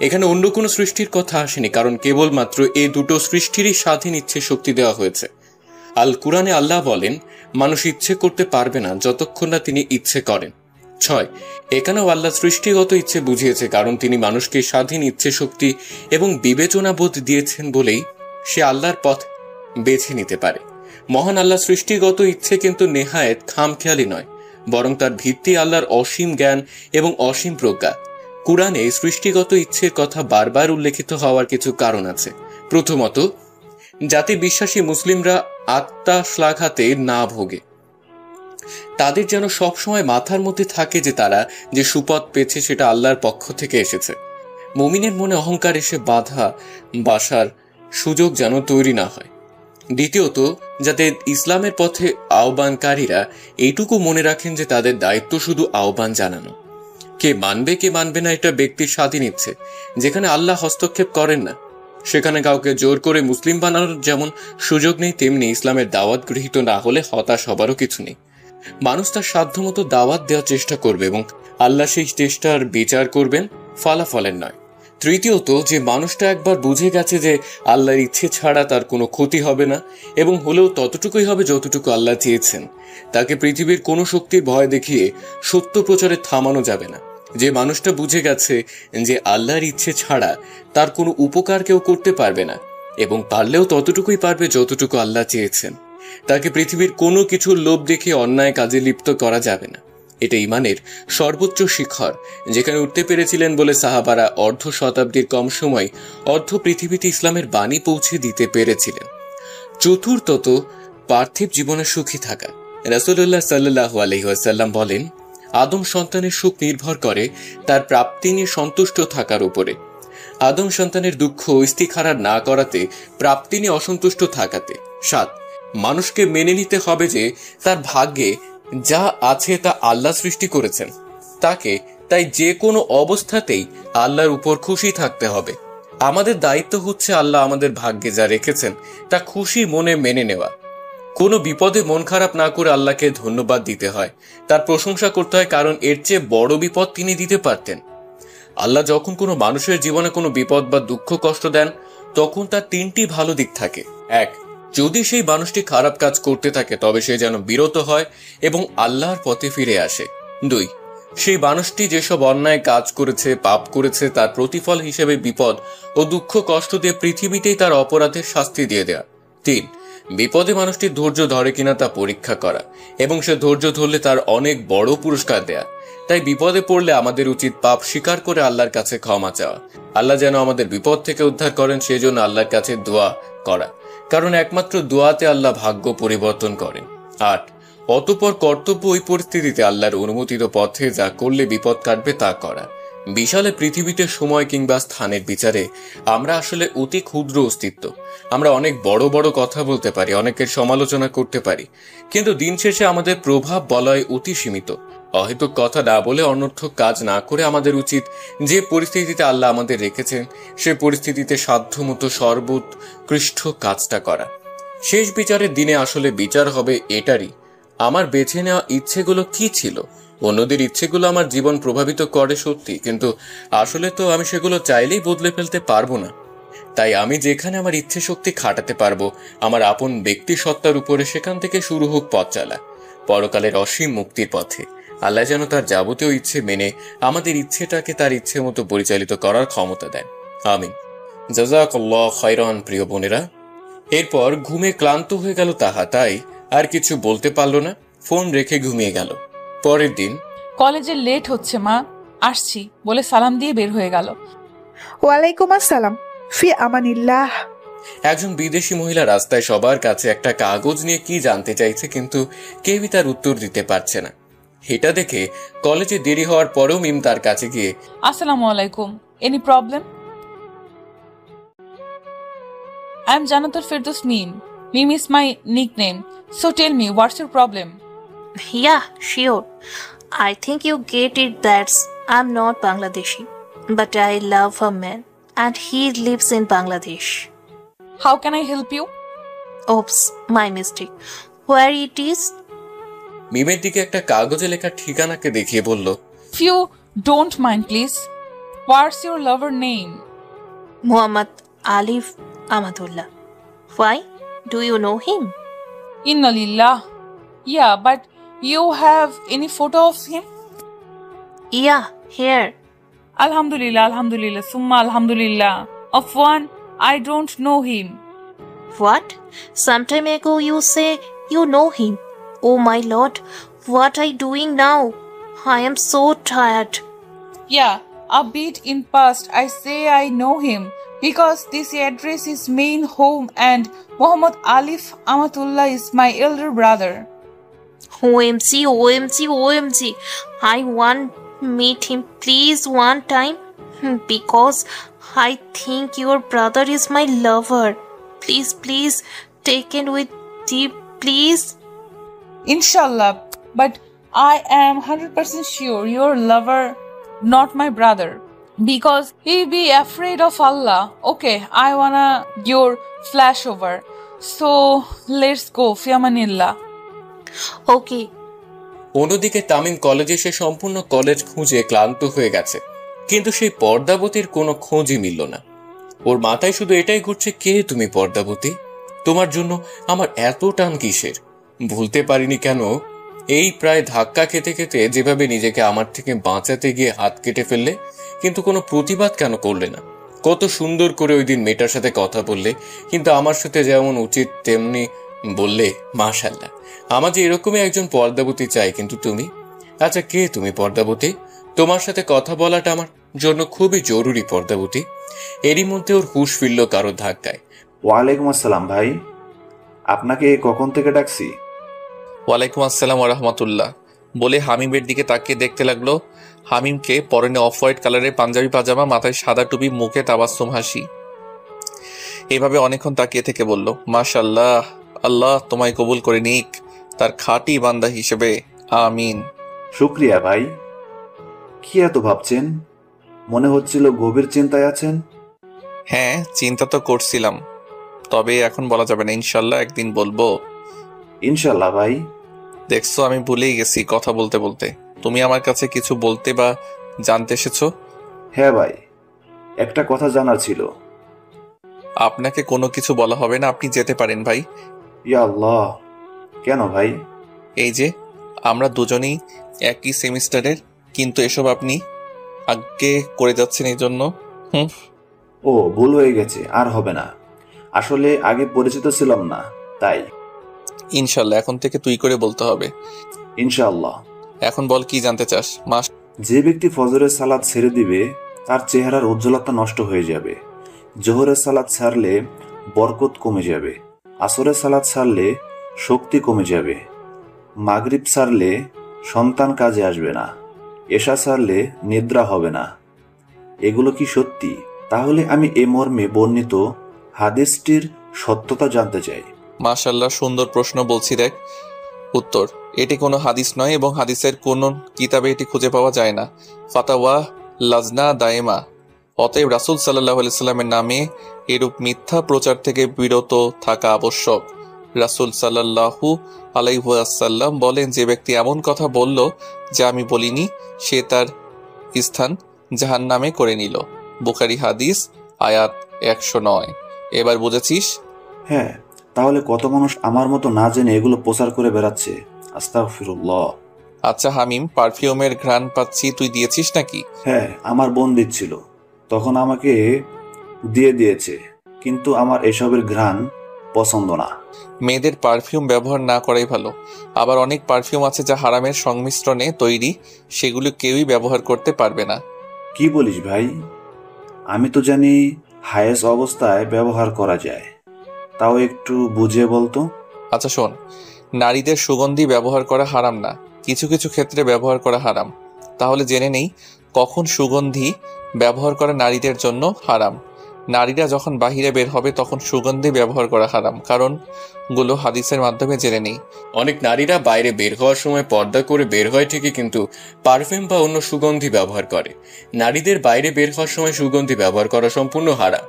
এখানে অন্য কোনো সৃষ্টির কথা আসেনি, কারণ কেবলমাত্র এই দুটো সৃষ্টিরই স্বাধীন ইচ্ছে শক্তি দেওয়া হয়েছে। আল কুরআনে আল্লাহ বলেন মানুষ ইচ্ছে করতে পারবে না যতক্ষণ না তিনি ইচ্ছে করেন। 6, এখানেও আল্লাহ সৃষ্টিগত ইচ্ছে বুঝিয়েছে, কারণ তিনি মানুষকে স্বাধীন ইচ্ছে শক্তি এবং বিবেচনা বোধ দিয়েছেন বলেই সে আল্লাহর পথ বেছে নিতে পারে। মহান আল্লাহ সৃষ্টিগত ইচ্ছে কিন্তু নেহায়েত খামখেয়ালি নয়, বরং তার ভিত্তি আল্লাহর অসীম জ্ঞান এবং অসীম প্রজ্ঞা। কুরআনে সৃষ্টিগত ইচ্ছের কথা বারবার উল্লেখিত হওয়ার কিছু কারণ আছে। প্রথমত, যাতে বিশ্বাসী মুসলিমরা আত্মা শ্লাঘাতে না ভোগে, তাদের যেন সবসময় মাথার মধ্যে থাকে যে তারা যে সুপথ পেয়েছে সেটা আল্লাহর পক্ষ থেকে এসেছে। মুমিনের মনে অহংকার এসে বাধা বাসার সুযোগ যেন তৈরি না হয়। দ্বিতীয়ত, যাতে ইসলামের পথে আহ্বানকারীরা এইটুকু মনে রাখেন যে তাদের দায়িত্ব শুধু আহ্বান জানানো। কে মানবে কে মানবে না এটা ব্যক্তির স্বাধীন ইচ্ছে। যেখানে আল্লাহ হস্তক্ষেপ করেন না সেখানে কাউকে জোর করে মুসলিম বানানোর যেমন সুযোগ নেই, তেমনি ইসলামের দাওয়াত গৃহীত না হলে হতাশ হবারও কিছু নেই। মানুষ তার সাধ্যমতো দাওয়াত দেওয়ার চেষ্টা করবে এবং আল্লাহ সেই চেষ্টার বিচার করবেন, ফলাফলের নয়। তৃতীয়ত, যে মানুষটা একবার বুঝে গেছে যে আল্লাহর ইচ্ছে ছাড়া তার কোনো ক্ষতি হবে না এবং হলেও ততটুকুই হবে যতটুকু আল্লাহ চেয়েছেন, তাকে পৃথিবীর কোনো শক্তির ভয় দেখিয়ে সত্য প্রচারে থামানো যাবে না। যে মানুষটা বুঝে গেছে যে আল্লাহর ইচ্ছে ছাড়া তার কোনো উপকার কেউ করতে পারবে না এবং পারলেও ততটুকুই পারবে যতটুকু আল্লাহ চেয়েছেন, তাকে পৃথিবীর কোনো কিছুর লোভ দেখে অন্যায় কাজে লিপ্ত করা যাবে না। এটা ইমানের সর্বোচ্চ শিখর, যেখানে উঠতে পেরেছিলেন বলে সাহাবারা অর্ধ শতাব্দীর কম সময় অর্ধ পৃথিবীতে ইসলামের বাণী পৌঁছে দিতে পেরেছিলেন। চতুর্থত, পার্থিব জীবনে সুখী থাকা। রাসূলুল্লাহ সাল্লাল্লাহু আলাইহি ওয়াসাল্লাম বলেন, আদম সন্তানের সুখ নির্ভর করে তার প্রাপ্তি নিয়ে সন্তুষ্ট থাকার উপরে। আদম সন্তানের দুঃখ ইস্তিখারা না করাতে, প্রাপ্তি নিয়ে অসন্তুষ্ট থাকাতে। 7, মানুষকে মেনে নিতে হবে যে তার ভাগ্যে যা আছে তা আল্লাহ সৃষ্টি করেছেন। তাকে, তাই যে কোনো অবস্থাতেই আল্লাহর উপর খুশি থাকতে হবে। আমাদের দায়িত্ব হচ্ছে আল্লাহ আমাদের ভাগ্যে যা রেখেছেন তা খুশি মনে মেনে নেওয়া। কোনো বিপদে মন খারাপ না করে আল্লাহকে ধন্যবাদ দিতে হয়, তার প্রশংসা করতে হয়, কারণ এর চেয়ে বড় বিপদ তিনি দিতে পারতেন। আল্লাহ যখন কোনো মানুষের জীবনে কোনো বিপদ বা দুঃখ কষ্ট দেন, তখন তার তিনটি ভালো দিক থাকে। এক, যদি সেই মানুষটি খারাপ কাজ করতে থাকে তবে সে যেন বিরত হয় এবং আল্লাহর পথে ফিরে আসে। দুই, সেই মানুষটি যেসব অন্যায় কাজ করেছে, পাপ করেছে, তার প্রতিফল হিসেবে বিপদ ও দুঃখ কষ্ট দিয়ে পৃথিবীতেই তার অপরাধের শাস্তি দিয়ে দেয়া। তিন, বিপদে মানুষটি ধৈর্য ধরে কিনা তা পরীক্ষা করা এবং সে ধৈর্য ধরলে তার অনেক বড় পুরস্কার দেয়া। তাই বিপদে পড়লে আমাদের উচিত পাপ স্বীকার করে আল্লাহর কাছে ক্ষমা চাওয়া। আল্লাহ যেন আমাদের বিপদ থেকে উদ্ধার করেন সেজন্য আল্লাহর কাছে দোয়া করা, কারণ একমাত্র দোয়াতে আল্লাহ ভাগ্য পরিবর্তন করেন। ৮, অতঃপর কর্তব্য ওই পরিস্থিতিতে আল্লাহর অনুমোদিত পথে যা করলে বিপদ কাটবে তা করা। বিশালে পৃথিবীতে সময় কিংবা স্থানের বিচারে আমরা আসলে অতি ক্ষুদ্র অস্তিত্ব। আমরা অনেক বড় বড় কথা বলতে পারি, অনেকের সমালোচনা করতে পারি, কিন্তু দিন শেষে আমাদের প্রভাব বলয় অতি সীমিত। অহেতুক কথা না বলে অনর্থক কাজ না করে আমাদের উচিত যে পরিস্থিতিতে আল্লাহ আমাদের রেখেছেন সে পরিস্থিতিতে সাধ্যমতো সর্বোৎকৃষ্ট কাজটা করা। শেষ বিচারের দিনে আসলে বিচার হবে এটারই, আমার বেছে নেওয়া ইচ্ছেগুলো কি ছিল। অন্যদের ইচ্ছেগুলো আমার জীবন প্রভাবিত করে সত্যি, কিন্তু আসলে তো আমি সেগুলো চাইলেই বদলে ফেলতে পারবো না। তাই আমি যেখানে আমার ইচ্ছে শক্তি খাটাতে পারবো আমার আপন ব্যক্তি সত্তার উপরে, সেখান থেকে শুরু হোক পথ চলা পরকালের অসীম মুক্তির পথে। আল্লাহ যেন তার যাবতীয় ইচ্ছে মেনে আমাদের ইচ্ছেটাকে তার ইচ্ছে মতো পরিচালিত করার ক্ষমতা দেন। আমিন। জাযাকাল্লাহু খায়রান। প্রিয় বোনেরা, এরপর ঘুমে ক্লান্ত হয়ে গেল তাহা, তাই আর কিছু বলতে পারল না, ফোন রেখে ঘুমিয়ে গেল। পরের দিন কলেজে লেট হচ্ছে মা, আসছি বলে সালাম দিয়ে বের হয়ে গেল। ওয়ালাইকুম আসসালাম। ফি আমানিল্লাহ। একজন বিদেশি মহিলা রাস্তায় সবার কাছে একটা কাগজ নিয়ে কি জানতে চাইছে, কিন্তু কেউই তার উত্তর দিতে পারছে না। এটা দেখে কলেজে দেরি হওয়ার পরেও মিম তার কাছে গিয়ে আসসালামু আলাইকুম, any problem? I am Jannatul Ferdous Mim. Mim is my nickname. So tell me, what's your problem? Yeah, sure. I think you get it that I'm not Bangladeshi, but I love a man and he lives in Bangladesh. How can I help you? Oops, my mistake. Where it is? মিমের দিকে একটা কাগজে লেখা ঠিকানাকে দেখিয়ে বলল, If you don't mind, please. What's your lover name? Muhammad Alif Ahmadullah. Why? Do you know him? Inna lillah. Yeah, but you have any photo of him? Yeah, here. Alhamdulillah, alhamdulillah, summa alhamdulillah. Of one, I don't know him. What? Some time ago you say you know him. Oh my lord, what are you doing now? I am so tired. Yeah, a bit in past I say I know him because this address is main home and Muhammad Alif Ahmadullah is my elder brother. OMG, OMG, OMG. I want meet him please one time because I think your brother is my lover. Please, please, take it with deep, please. Inshallah, but I am 100% sure your lover, not my brother. Because he be afraid of Allah. Okay, I wanna your flashover. So, let's go, Fiamanillah. Okay. অন্যদিকে তামিম কলেজে এসে সম্পূর্ণ কলেজ খুঁজে ক্লান্ত হয়ে গেছে, কিন্তু সেই পর্দাবতীর কোনো খোঁজই মিলল না। ওর মাথায় শুধু এটাই ঘুরছে, কে তুমি পর্দাবতী? তোমার জন্য আমার এত টান কিসের? ভুলতে পারিনি কেন? এই প্রায় ধাক্কা খেতে খেতে যেভাবে নিজেকে আমার থেকে বাঁচাতে গিয়ে হাত কেটে ফেললে, কিন্তু কোনো প্রতিবাদ কেন করলে না? কত সুন্দর করে ওই দিন মেয়েটার সাথে কথা বললে, কিন্তু আমার সাথে যেমন উচিত তেমনি বললে মাশাআল্লাহ। আমার যে এরকমই একজন পর্দাবতী চাই, কিন্তু তুমি? আচ্ছা, কে তুমি পর্দাবতী? তোমার সাথে কথা বলাটা আমার জন্য খুবই জরুরি পর্দাবতী। এরই মধ্যে ওর হুঁশ ফিরল কারো ধাক্কায়। ওয়ালাইকুম আসসালাম ভাই, আপনাকে কখন থেকে ডাকছি? ওয়ালাইকুম আসসালাম ওয়া রাহমাতুল্লাহ বলে হামিমের দিকে তাকিয়ে দেখতে লাগলো। হামিমকে পরনে অফ হোয়াইট কালারের পাঞ্জাবি পাজামা, মাথায় সাদা টুপি, মুখে তাবাসসুম হাসি। এভাবে অনেকক্ষণ তাকিয়ে থেকে বলল, মাশাআল্লাহ, আল্লাহ তোমায় কবুল করে নিক তার খাঁটি বান্দা হিসেবে, আমিন। শুকরিয়া ভাই। কি এত ভাবছেন? মনে হচ্ছিল গভীর চিন্তায় আছেন। হ্যাঁ, চিন্তা তো করছিলাম, তবে এখন বলা যাবে না। ইনশাল্লাহ একদিন বলবো। ইনশাল্লাহ ভাই। দেখছো, আমি ভুলেই গেছি কথা বলতে বলতে। তুমি আমার কাছে কিছু বলতে বা জানতে এসেছো? হ্যাঁ ভাই, একটা কথা জানার ছিল। আপনাকে কোনো কিছু বলা হবে না, আপনি যেতে পারেন ভাই। ইয়া আল্লাহ, কেন ভাই? এই যে আমরা দুজনেই একই সেমিস্টারের, কিন্তু এসব আপনি আগে করে যাচ্ছেন এই জন্য। ও, ভুল হয়ে গেছে, আর হবে না। আসলে আগে পরিচিত ছিলাম না, তাই। ইনশাল্লাহ এখন থেকে তুই করে বলতে হবে। ইনশাআল্লাহ। এখন বল, কি জানতে চাস? যে ব্যক্তি ফজরের সালাত ছেড়ে দিবে তার চেহারার উজ্জ্বলতা নষ্ট হয়ে যাবে। জোহরের সালাত ছাড়লে বরকত কমে যাবে। আসরের সালাত ছাড়লে শক্তি কমে যাবে। মাগরিব ছাড়লে সন্তান কাজে আসবে না। এশা ছাড়লে নিদ্রা হবে না। এগুলো কি সত্যি? তাহলে আমি এ মর্মে বর্ণিত হাদিসটির সত্যতা জানতে চাই। মাশাআল্লাহ, সুন্দর প্রশ্ন। বলছি দেখ। উত্তর: এটি কোনো হাদিস নয় এবং হাদিসের কোনো কিতাবে এটি খুঁজে পাওয়া যায় না। ফাতাওয়া লাজনা দায়েমা। অতএব রাসূল সাল্লাল্লাহু আলাইহি সাল্লামের নামে এরূপ মিথ্যা প্রচার থেকে বিরত থাকা আবশ্যক। রাসূল সাল্লাল্লাহু আলাইহি ওয়াসাল্লাম বলেন, যে ব্যক্তি এমন কথা বলল যা আমি বলিনি, সে তার স্থান জাহান্নামে করে নিল। বুখারী হাদিস, আয়াত 109। এবার বুঝেছিস? হ্যাঁ, তাহলে কত মানুষ আমার মতো না জেনে এগুলো প্রচার করে বেড়াচ্ছে। আস্তাগফিরুল্লাহ। আচ্ছা হামিম, পারফিউমের ঘ্রাণ পাচ্ছি, তুই দিয়েছিস নাকি? হ্যাঁ, আমার বোন দিচ্ছিল, তখন আমাকে দিয়ে দিয়েছে, কিন্তু আমার এসবের ঘ্রাণ পছন্দ না। মেয়েদের পারফিউম ব্যবহার না করাই ভালো। আবার অনেক পারফিউম আছে যা হারামের সংমিশ্রণে তৈরি, সেগুলো কেউই ব্যবহার করতে পারবে না। কি বলিস ভাই? আমি তো জানি হায়েস অবস্থায় ব্যবহার করা যায়, তাও একটু বুঝিয়ে বলতো। আচ্ছা শোন, নারীদের সুগন্ধি ব্যবহার করা হারাম না, কিছু কিছু ক্ষেত্রে ব্যবহার করা হারাম। তাহলে জেনে নেই কখন সুগন্ধি ব্যবহার করা নারীদের জন্য হারাম। নারীরা যখন বাহিরে বের হবে তখন সুগন্ধি ব্যবহার করা হারাম, কারণ গুলো হাদিসের মাধ্যমে জেনে নেই। অনেক নারীরা বাইরে বের হওয়ার সময় পর্দা করে বের হয় ঠিকই, কিন্তু পারফিউম বা অন্য সুগন্ধি ব্যবহার করে। নারীদের বাইরে বের হওয়ার সময় সুগন্ধি ব্যবহার করা সম্পূর্ণ হারাম।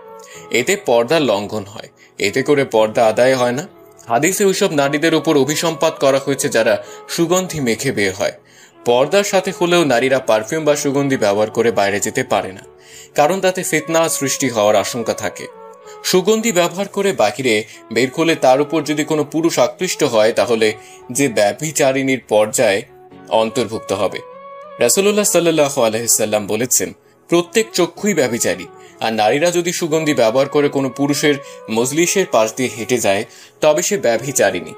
এতে পর্দার লঙ্ঘন হয়, এতে করে পর্দা আদায় হয় না। হাদিসে ওইসব নারীদের উপর অভিসম্পাত করা হয়েছে যারা সুগন্ধি মেখে বের হয়। পর্দার সাথে হলেও নারীরা পারফিউম বা সুগন্ধি ব্যবহার করে বাইরে যেতে পারে না, কারণ তাতে ফিতনা সৃষ্টি হওয়ার আশঙ্কা থাকে। সুগন্ধি ব্যবহার করে বাহিরে বের হলে তার উপর যদি কোনো পুরুষ আকৃষ্ট হয়, তাহলে যে ব্যভিচারিণীর পর্যায়ে অন্তর্ভুক্ত হবে। রাসূলুল্লাহ সাল্লাল্লাহু আলাইহি সাল্লাম বলেছেন, প্রত্যেক চক্ষুই ব্যভিচারী। আর নারীরা যদি সুগন্ধি ব্যবহার করে কোনো পুরুষের মজলিসের পাশ দিয়ে হেঁটে যায়, তবে সে ব্যভিচারিণী।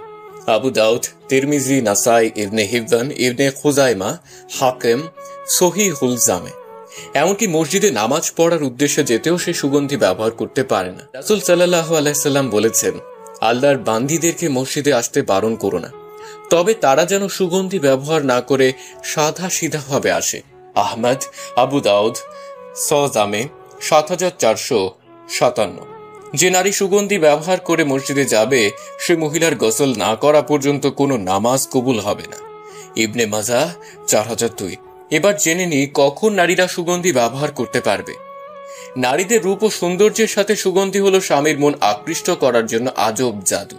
আবু দাউদ, তিরমিজি, নাসাই, ইবনে হিববান, ইবনে খুজাইমা, হাকিম, সহিহুল জামে। এমনকি মসজিদে নামাজ পড়ার উদ্দেশ্যে যেতেও সে সুগন্ধি ব্যবহার করতে পারে না। রাসূল সাল্লাল্লাহু আলাইহি সাল্লাম বলেছেন, আল্লাহর বান্দীদেরকে মসজিদে আসতে বারণ করো না, তবে তারা যেন সুগন্ধি ব্যবহার না করে সাদা সিধা ভাবে আসে। আহমদ, আবু দাউদ, সজামে ৭৪৫৭। যে নারী সুগন্ধি ব্যবহার করে মসজিদে যাবে, সে মহিলার গোসল না করা পর্যন্ত কোনো নামাজ কবুল হবে না। ইবনে মাজাহ ৪০০২। এবার জেনে নিই কখন নারীরা সুগন্ধি ব্যবহার করতে পারবে। নারীদের রূপ ও সৌন্দর্যের সাথে সুগন্ধি হলো স্বামীর মন আকৃষ্ট করার জন্য আজব জাদু।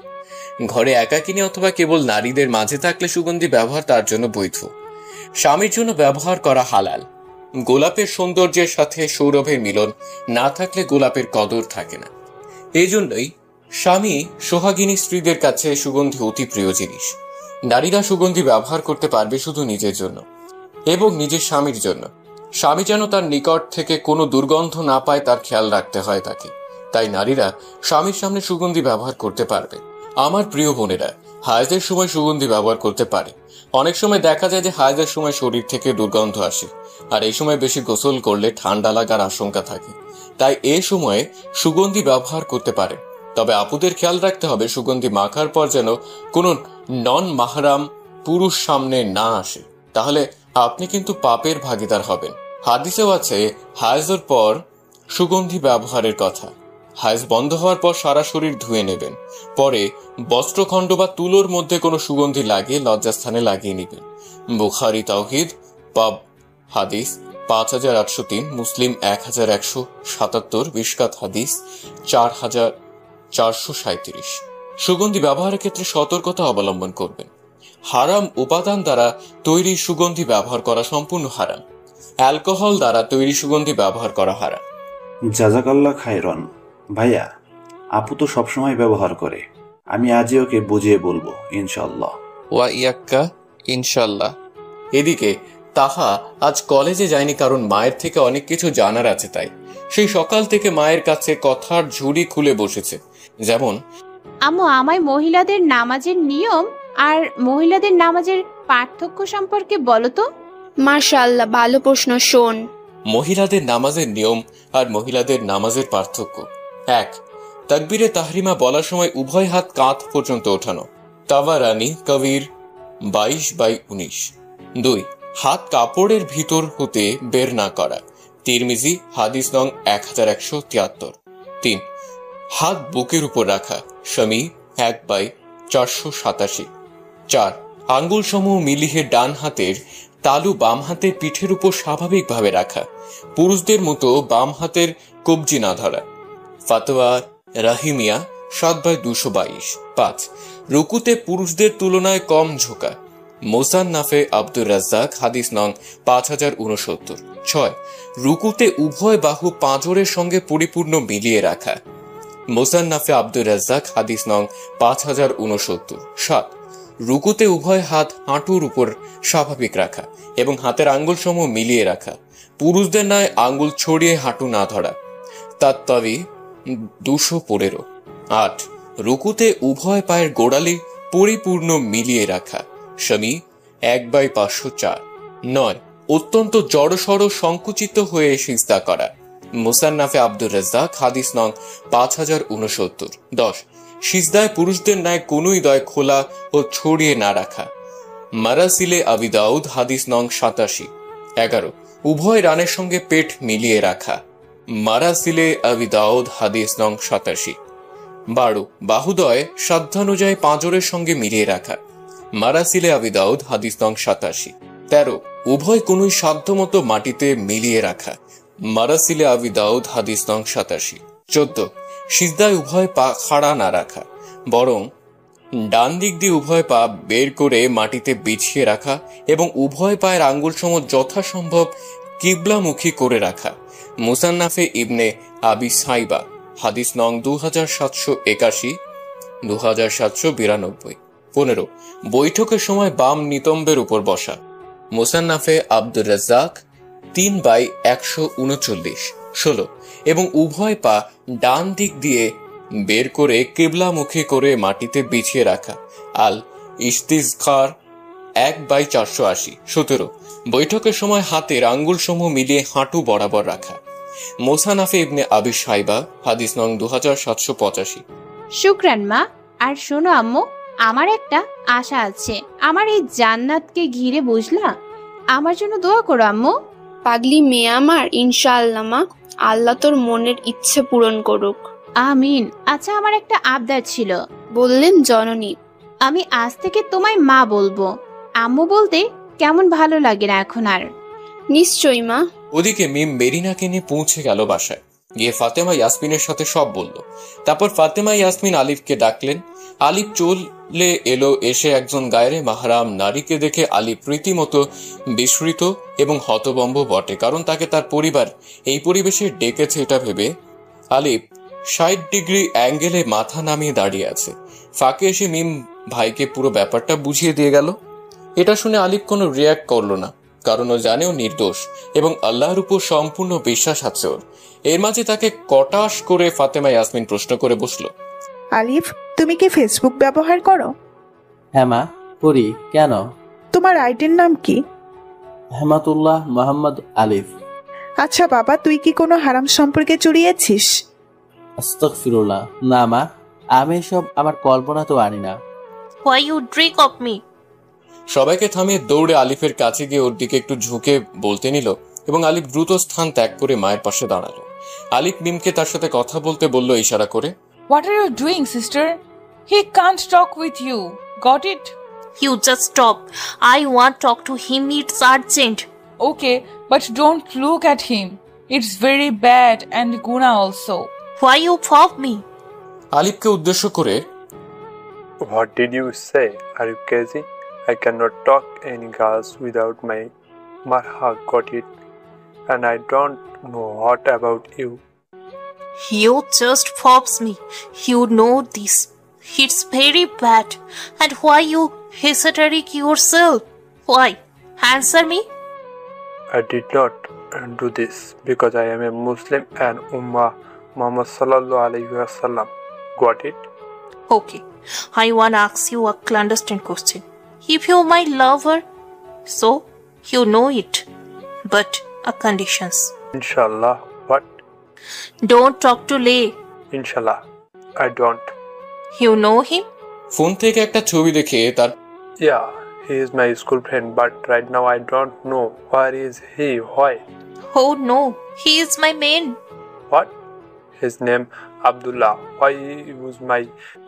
ঘরে একাকিনী অথবা কেবল নারীদের মাঝে থাকলে সুগন্ধি ব্যবহার তার জন্য বৈধ। স্বামীর জন্য ব্যবহার করা হালাল। গোলাপের সৌন্দর্যের সাথে সৌরভের মিলন না থাকলে গোলাপের কদর থাকে না। এই জন্যই স্বামী সোহাগিনী স্ত্রীদের কাছে সুগন্ধি অতি প্রিয় জিনিস। নারীরা সুগন্ধি ব্যবহার করতে পারবে শুধু নিজের জন্য এবং নিজের স্বামীর জন্য। স্বামী যেন তার নিকট থেকে কোনো দুর্গন্ধ না পায় তার খেয়াল রাখতে হয় তাকে। তাই নারীরা স্বামীর সামনে সুগন্ধি ব্যবহার করতে পারবে। আমার প্রিয় বোনেরা, হায়েজের সময় সুগন্ধি ব্যবহার করতে পারে। অনেক সময় দেখা যায় যে হায়েজের সময় শরীর থেকে দুর্গন্ধ আসে, আর এই সময় বেশি গোসল করলে ঠান্ডা লাগার আশঙ্কা থাকে। তাই এই সময়ে সুগন্ধি ব্যবহার করতে পারে। তবে আপুদের খেয়াল রাখতে হবে সুগন্ধি মাখার পর যেন কোনো নন মাহরাম পুরুষ সামনে না আসে, তাহলে আপনি কিন্তু পাপের ভাগীদার হবেন। হাদিসেও আছে হায়েজের পর সুগন্ধি ব্যবহারের কথা। হায়েজ বন্ধ হওয়ার পর সারা শরীর ধুয়ে নেবেন, পরে বস্ত্রখণ্ড বা তুলোর মধ্যে কোনো সুগন্ধি লাগিয়ে লজ্জাস্থানে লাগিয়ে নেবেন। বুখারী তাওহীদ বাব হাদিস 5803, মুসলিম 1177, মিশকাত হাদিস 4437। সুগন্ধি ব্যবহারের ক্ষেত্রে সতর্কতা অবলম্বন করবেন। হারাম উপাদান দ্বারা তৈরি সুগন্ধি ব্যবহার করা সম্পূর্ণ হারাম। অ্যালকোহল দ্বারা তৈরি সুগন্ধি ব্যবহার করা হারাম। জাজাকাল্লাহ খায়রন। ভাইয়া, আপু তো সবসময় ব্যবহার করে, আমি আজই ওকে বুঝিয়ে বলবো ইনশাল্লাহ। ওয়া ইয়াক্কা, ইনশাল্লাহ। এদিকে তাহা আজ কলেজে যায়নি, কারণ মায়ের থেকে অনেক কিছু জানার আছে। তাই সেই সকাল থেকে মায়ের কাছে কথার ঝুড়ি খুলে বসেছে। যেমন, আম্মু, আমায় মহিলাদের নামাজের নিয়ম আর মহিলাদের নামাজের পার্থক্য সম্পর্কে বলো তো। মাশাআল্লাহ, ভালো প্রশ্ন। শোন, মহিলাদের নামাজের নিয়ম আর মহিলাদের নামাজের পার্থক্য। 1. তাকবীরে তাহরিমা বলার সময় উভয় হাত কাঁধ পর্যন্ত ওঠানো। তাবারানি কবির 22/19। 2. হাত কাপড়ের ভিতর হতে বের না করা। তিরমিজি হাদিস নং 1173। 3. হাত বুকের উপর রাখা। শমী 1/487। 4. আঙ্গুল সমূহ মিলিয়ে ডান হাতের তালু বাম হাতের পিঠের উপর স্বাভাবিকভাবে রাখা। পুরুষদের মতো বাম হাতের কবজি না ধরা। ফাতোয়া রাহিমিয়া 7/222। 5. রুকুতে পুরুষদের তুলনায় কম ঝোঁকা। মোসান্নাফে আব্দুর রাজ্জাক হাদিস নং 5069। 6. রুকুতে উভয় বাহু পাঁজরের সঙ্গে পরিপূর্ণ মিলিয়ে রাখা। মোসান্নাফে আব্দুর রাজ্জাক হাদিস নং 5069। 7. রুকুতে উভয় হাত হাঁটুর উপর স্বাভাবিক রাখা এবং হাতের আঙ্গুল সমূহ মিলিয়ে রাখা। পুরুষদের নয় আঙ্গুল ছড়িয়ে হাঁটু না ধরা। তাত্তাবি 215। 8. রুকুতে উভয় পায়ের গোড়ালি পরিপূর্ণ মিলিয়ে রাখা। শমী 1/504। 9. অত্যন্ত জড়সড় সংকুচিত হয়ে সিজদা করা। মুসান্নাফে আব্দুর রাজ্জাক হাদিস নং 5069। 10. সিজদায় পুরুষদের ন্যায় কোনই দয় খোলা ও ছড়িয়ে না রাখা। মারাসিলে আবি দাউদ হাদিস নং 87। 11. উভয় রানের সঙ্গে পেট মিলিয়ে রাখা। মারাসিলে আবি দাউদ হাদিস নং 87। 12. বাহুদয় সাধ্যানুযায়ী পাঁজরের সঙ্গে মিলিয়ে রাখা। মারাসিলে আবি দাউদ হাদিস নং 87। 13. উভয় কোনই সাধ্যমতো মাটিতে মিলিয়ে রাখা। মারাসিলে আবি দাউদ হাদিস নং 87। 14. সিজদায় উভয় পা খাড়া না রাখা, বরং ডান দিক দিয়ে উভয় পা বের করে মাটিতে বিছিয়ে রাখা এবং উভয় পায়ের আঙ্গুল সম যথাসম্ভব কিবলামুখী করে রাখা। মুসান্নাফে ইবনে আবি সাইবা হাদিস নং 2781, 2792। 15. বৈঠকের সময় বাম নিতম্বের উপর বসা। মুসান্নাফে আব্দুর রাজ্জাক 3/139। 16. এবং উভয় পা ডান দিক দিয়ে বের করে কিবলামুখী করে মাটিতে বিছিয়ে রাখা। আল ইস্তিজখার 1/480। 17. বৈঠকের সময় হাতের আঙ্গুল সমূহ মিলিয়ে হাঁটু বরাবর রাখা। মোসানাফে ইবনে আবি সাইবা হাদিস নং 2785। শুকরান মা। আর শোনো আম্মু, আমার একটা আশা আছে। আমার এই জান্নাতকে ঘিরে বুঝলা, আমার জন্য দোয়া করো আম্মু। পাগলি মেয়ে আমার, ইনশাআল্লাহ মা, আল্লাহ তোর মনের ইচ্ছে পূরণ করুক। আমিন। আচ্ছা, আমার একটা আবদার ছিল। বললেন জননী। আমি আজ থেকে তোমায় মা বলবো। আম্মু বলতে কেমন ভালো লাগে না এখন আর। নিশ্চয়ই মা। ওদিকে মিম মেরিনাকে নিয়ে পৌঁছে গেল বাসায়। গিয়ে ফাতেমা ইয়াসমিনের সাথে সব বলল। তারপর ফাতেমা ইয়াসমিন আলিফকে ডাকলেন। আলিফ চলে এলো। এসে একজন গায়রে মাহরাম নারীকে দেখে আলিফ রীতিমতো বিস্মৃত এবং হতভম্ব বটে, কারণ তাকে তার পরিবার এই পরিবেশে ডেকেছে এটা ভেবে আলিফ 60 ডিগ্রি অ্যাঙ্গেলে মাথা নামিয়ে দাঁড়িয়ে আছে। ফাঁকে এসে মিম ভাইকে পুরো ব্যাপারটা বুঝিয়ে দিয়ে গেল। এটা শুনে আলিফ কোনো রিয়াক্ট করলো না, কারণ ও জানে ও নির্দোষ এবং আল্লাহর উপর সম্পূর্ণ বিশ্বাস আছে ওর। এর মাঝে তাকে কটাশ করে ফাতেমা ইয়াসমিন প্রশ্ন করে বসলো, আলিফ, তুমি কি ফেসবুক ব্যবহার করো? হ্যাঁ মা, করি। কেন? তোমার আইডির নাম কি? হেমাতুল্লাহ মোহাম্মদ আলিফ। আচ্ছা বাবা, তুই কি কোনো হারাম সম্পর্কে জড়িয়েছিস? আস্তাগফিরুল্লাহ। না মা, আমি এসব আমার কল্পনা তো আনি না। Why you drink of me? সবাইকে থামিয়ে দৌড়ে আলিফের কাছে গিয়ে ওর দিকে একটু ঝুঁকে বলতে নিল এবং আলিফ দ্রুত স্থান ত্যাগ করে মায়ের পাশে দাঁড়ালো। আলিফ মিমকে তার সাথে কথা বলতে বলল ইশারা করে। What are you doing, sister? He can't talk with you. Got it? You just stop. I want to talk to him. It's urgent. Okay, But don't look at him. It's very bad and guna also. Why you fob me? আলিফকে উদ্দেশ্য করে, What did you say? Are you crazy? I cannot talk any girls without my marha, got it? And I don't know what about you. You just fobs me. You know this. It's very bad. And why you hysteric yourself? Why? Answer me. I did not do this because I am a Muslim and Ummah Muhammad sallallahu alaihi wasallam. Got it? Okay. I wanna ask you a clandestine question. If you're my lover, so you know it. But a conditions. Inshallah. What? Don't talk to Lay. Inshallah. I don't. You know him? Phone থেকে একটা ছবি দেখে তার Yeah, he is my school friend, but right now I don't know where is he. Why? Oh no, he is my man. What? His name Abdullah. Why he use my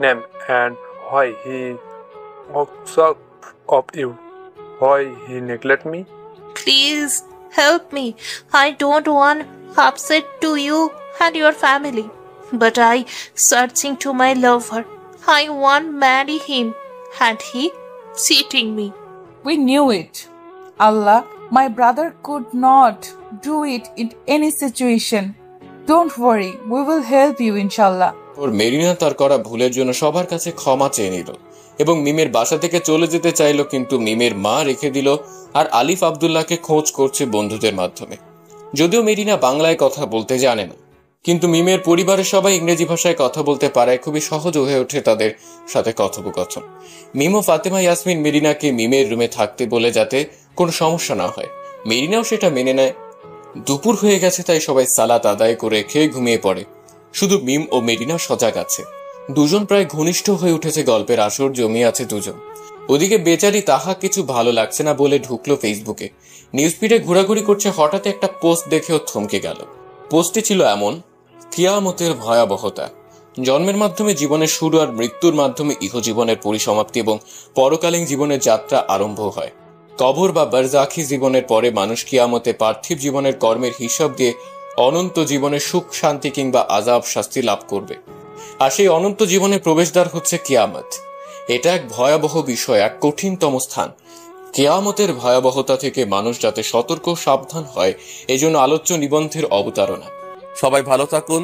name and why he also of you? Why he neglect me? Please help me. I don't want upset to you and your family. But I searching to my lover. I want marry him and he cheating me. We knew it. Allah, my brother could not do it in any situation. Don't worry, we will help you inshallah. ওর মেরিনা তার করা ভুলের জন্য সবার কাছে ক্ষমা চেয়ে নিল এবং মিমের বাসা থেকে চলে যেতে চাইলো, কিন্তু মিমের মা রেখে দিল আর আলিফ আব্দুল্লাহকে খোঁজ করছে বন্ধুদের মাধ্যমে। যদিও মেরিনা বাংলায় কথা বলতে জানে না, কিন্তু মিমের পরিবারের সবাই ইংরেজি ভাষায় কথা বলতে পারায় খুবই সহজ হয়ে ওঠে তাদের সাথে কথোপকথন। মিম ও ফাতেমা ইয়াসমিন মেরিনাকে মিমের রুমে থাকতে বলে যাতে কোনো সমস্যা না হয়। মেরিনাও সেটা মেনে নেয়। দুপুর হয়ে গেছে তাই সবাই সালাত আদায় করে খেয়ে ঘুমিয়ে পড়ে। শুধু মিম ও মেরিনা সজাগ আছে। দুজন প্রায় ঘনিষ্ঠ হয়ে উঠেছে, গল্পের আসর জমিয়ে আছে দুজন। ওদিকে বেচারি তাহা কিছু ভালো লাগছে না বলে ঢুকলো ফেসবুকে। নিউজফিডে ঘোরাঘুরি করছে, হঠাৎ একটা পোস্ট দেখেও থমকে গেল। পোস্টটি ছিল এমন: কিয়ামতের ভয়াবহতা। জন্মের মাধ্যমে জীবনের শুরু আর মৃত্যুর মাধ্যমে ইহজীবনের পরিসমাপ্তি এবং পরকালীন জীবনের যাত্রা আরম্ভ হয়। কবর বা বারজাখি জীবনের পরে মানুষ কিয়ামতে পার্থিব জীবনের কর্মের হিসাব দিয়ে অনন্ত জীবনের সুখ শান্তি কিংবা আযাব শাস্তি লাভ করবে। আর সেই অনন্ত জীবনের প্রবেশদ্বার হচ্ছে কিয়ামত। এটা এক ভয়াবহ বিষয়, এক কঠিনতম স্থান। কিয়ামতের ভয়াবহতা থেকে মানুষ যাতে সতর্ক সাবধান হয়, এজন্য আলোচ্য নিবন্ধের অবতারণা। সবাই ভালো থাকুন।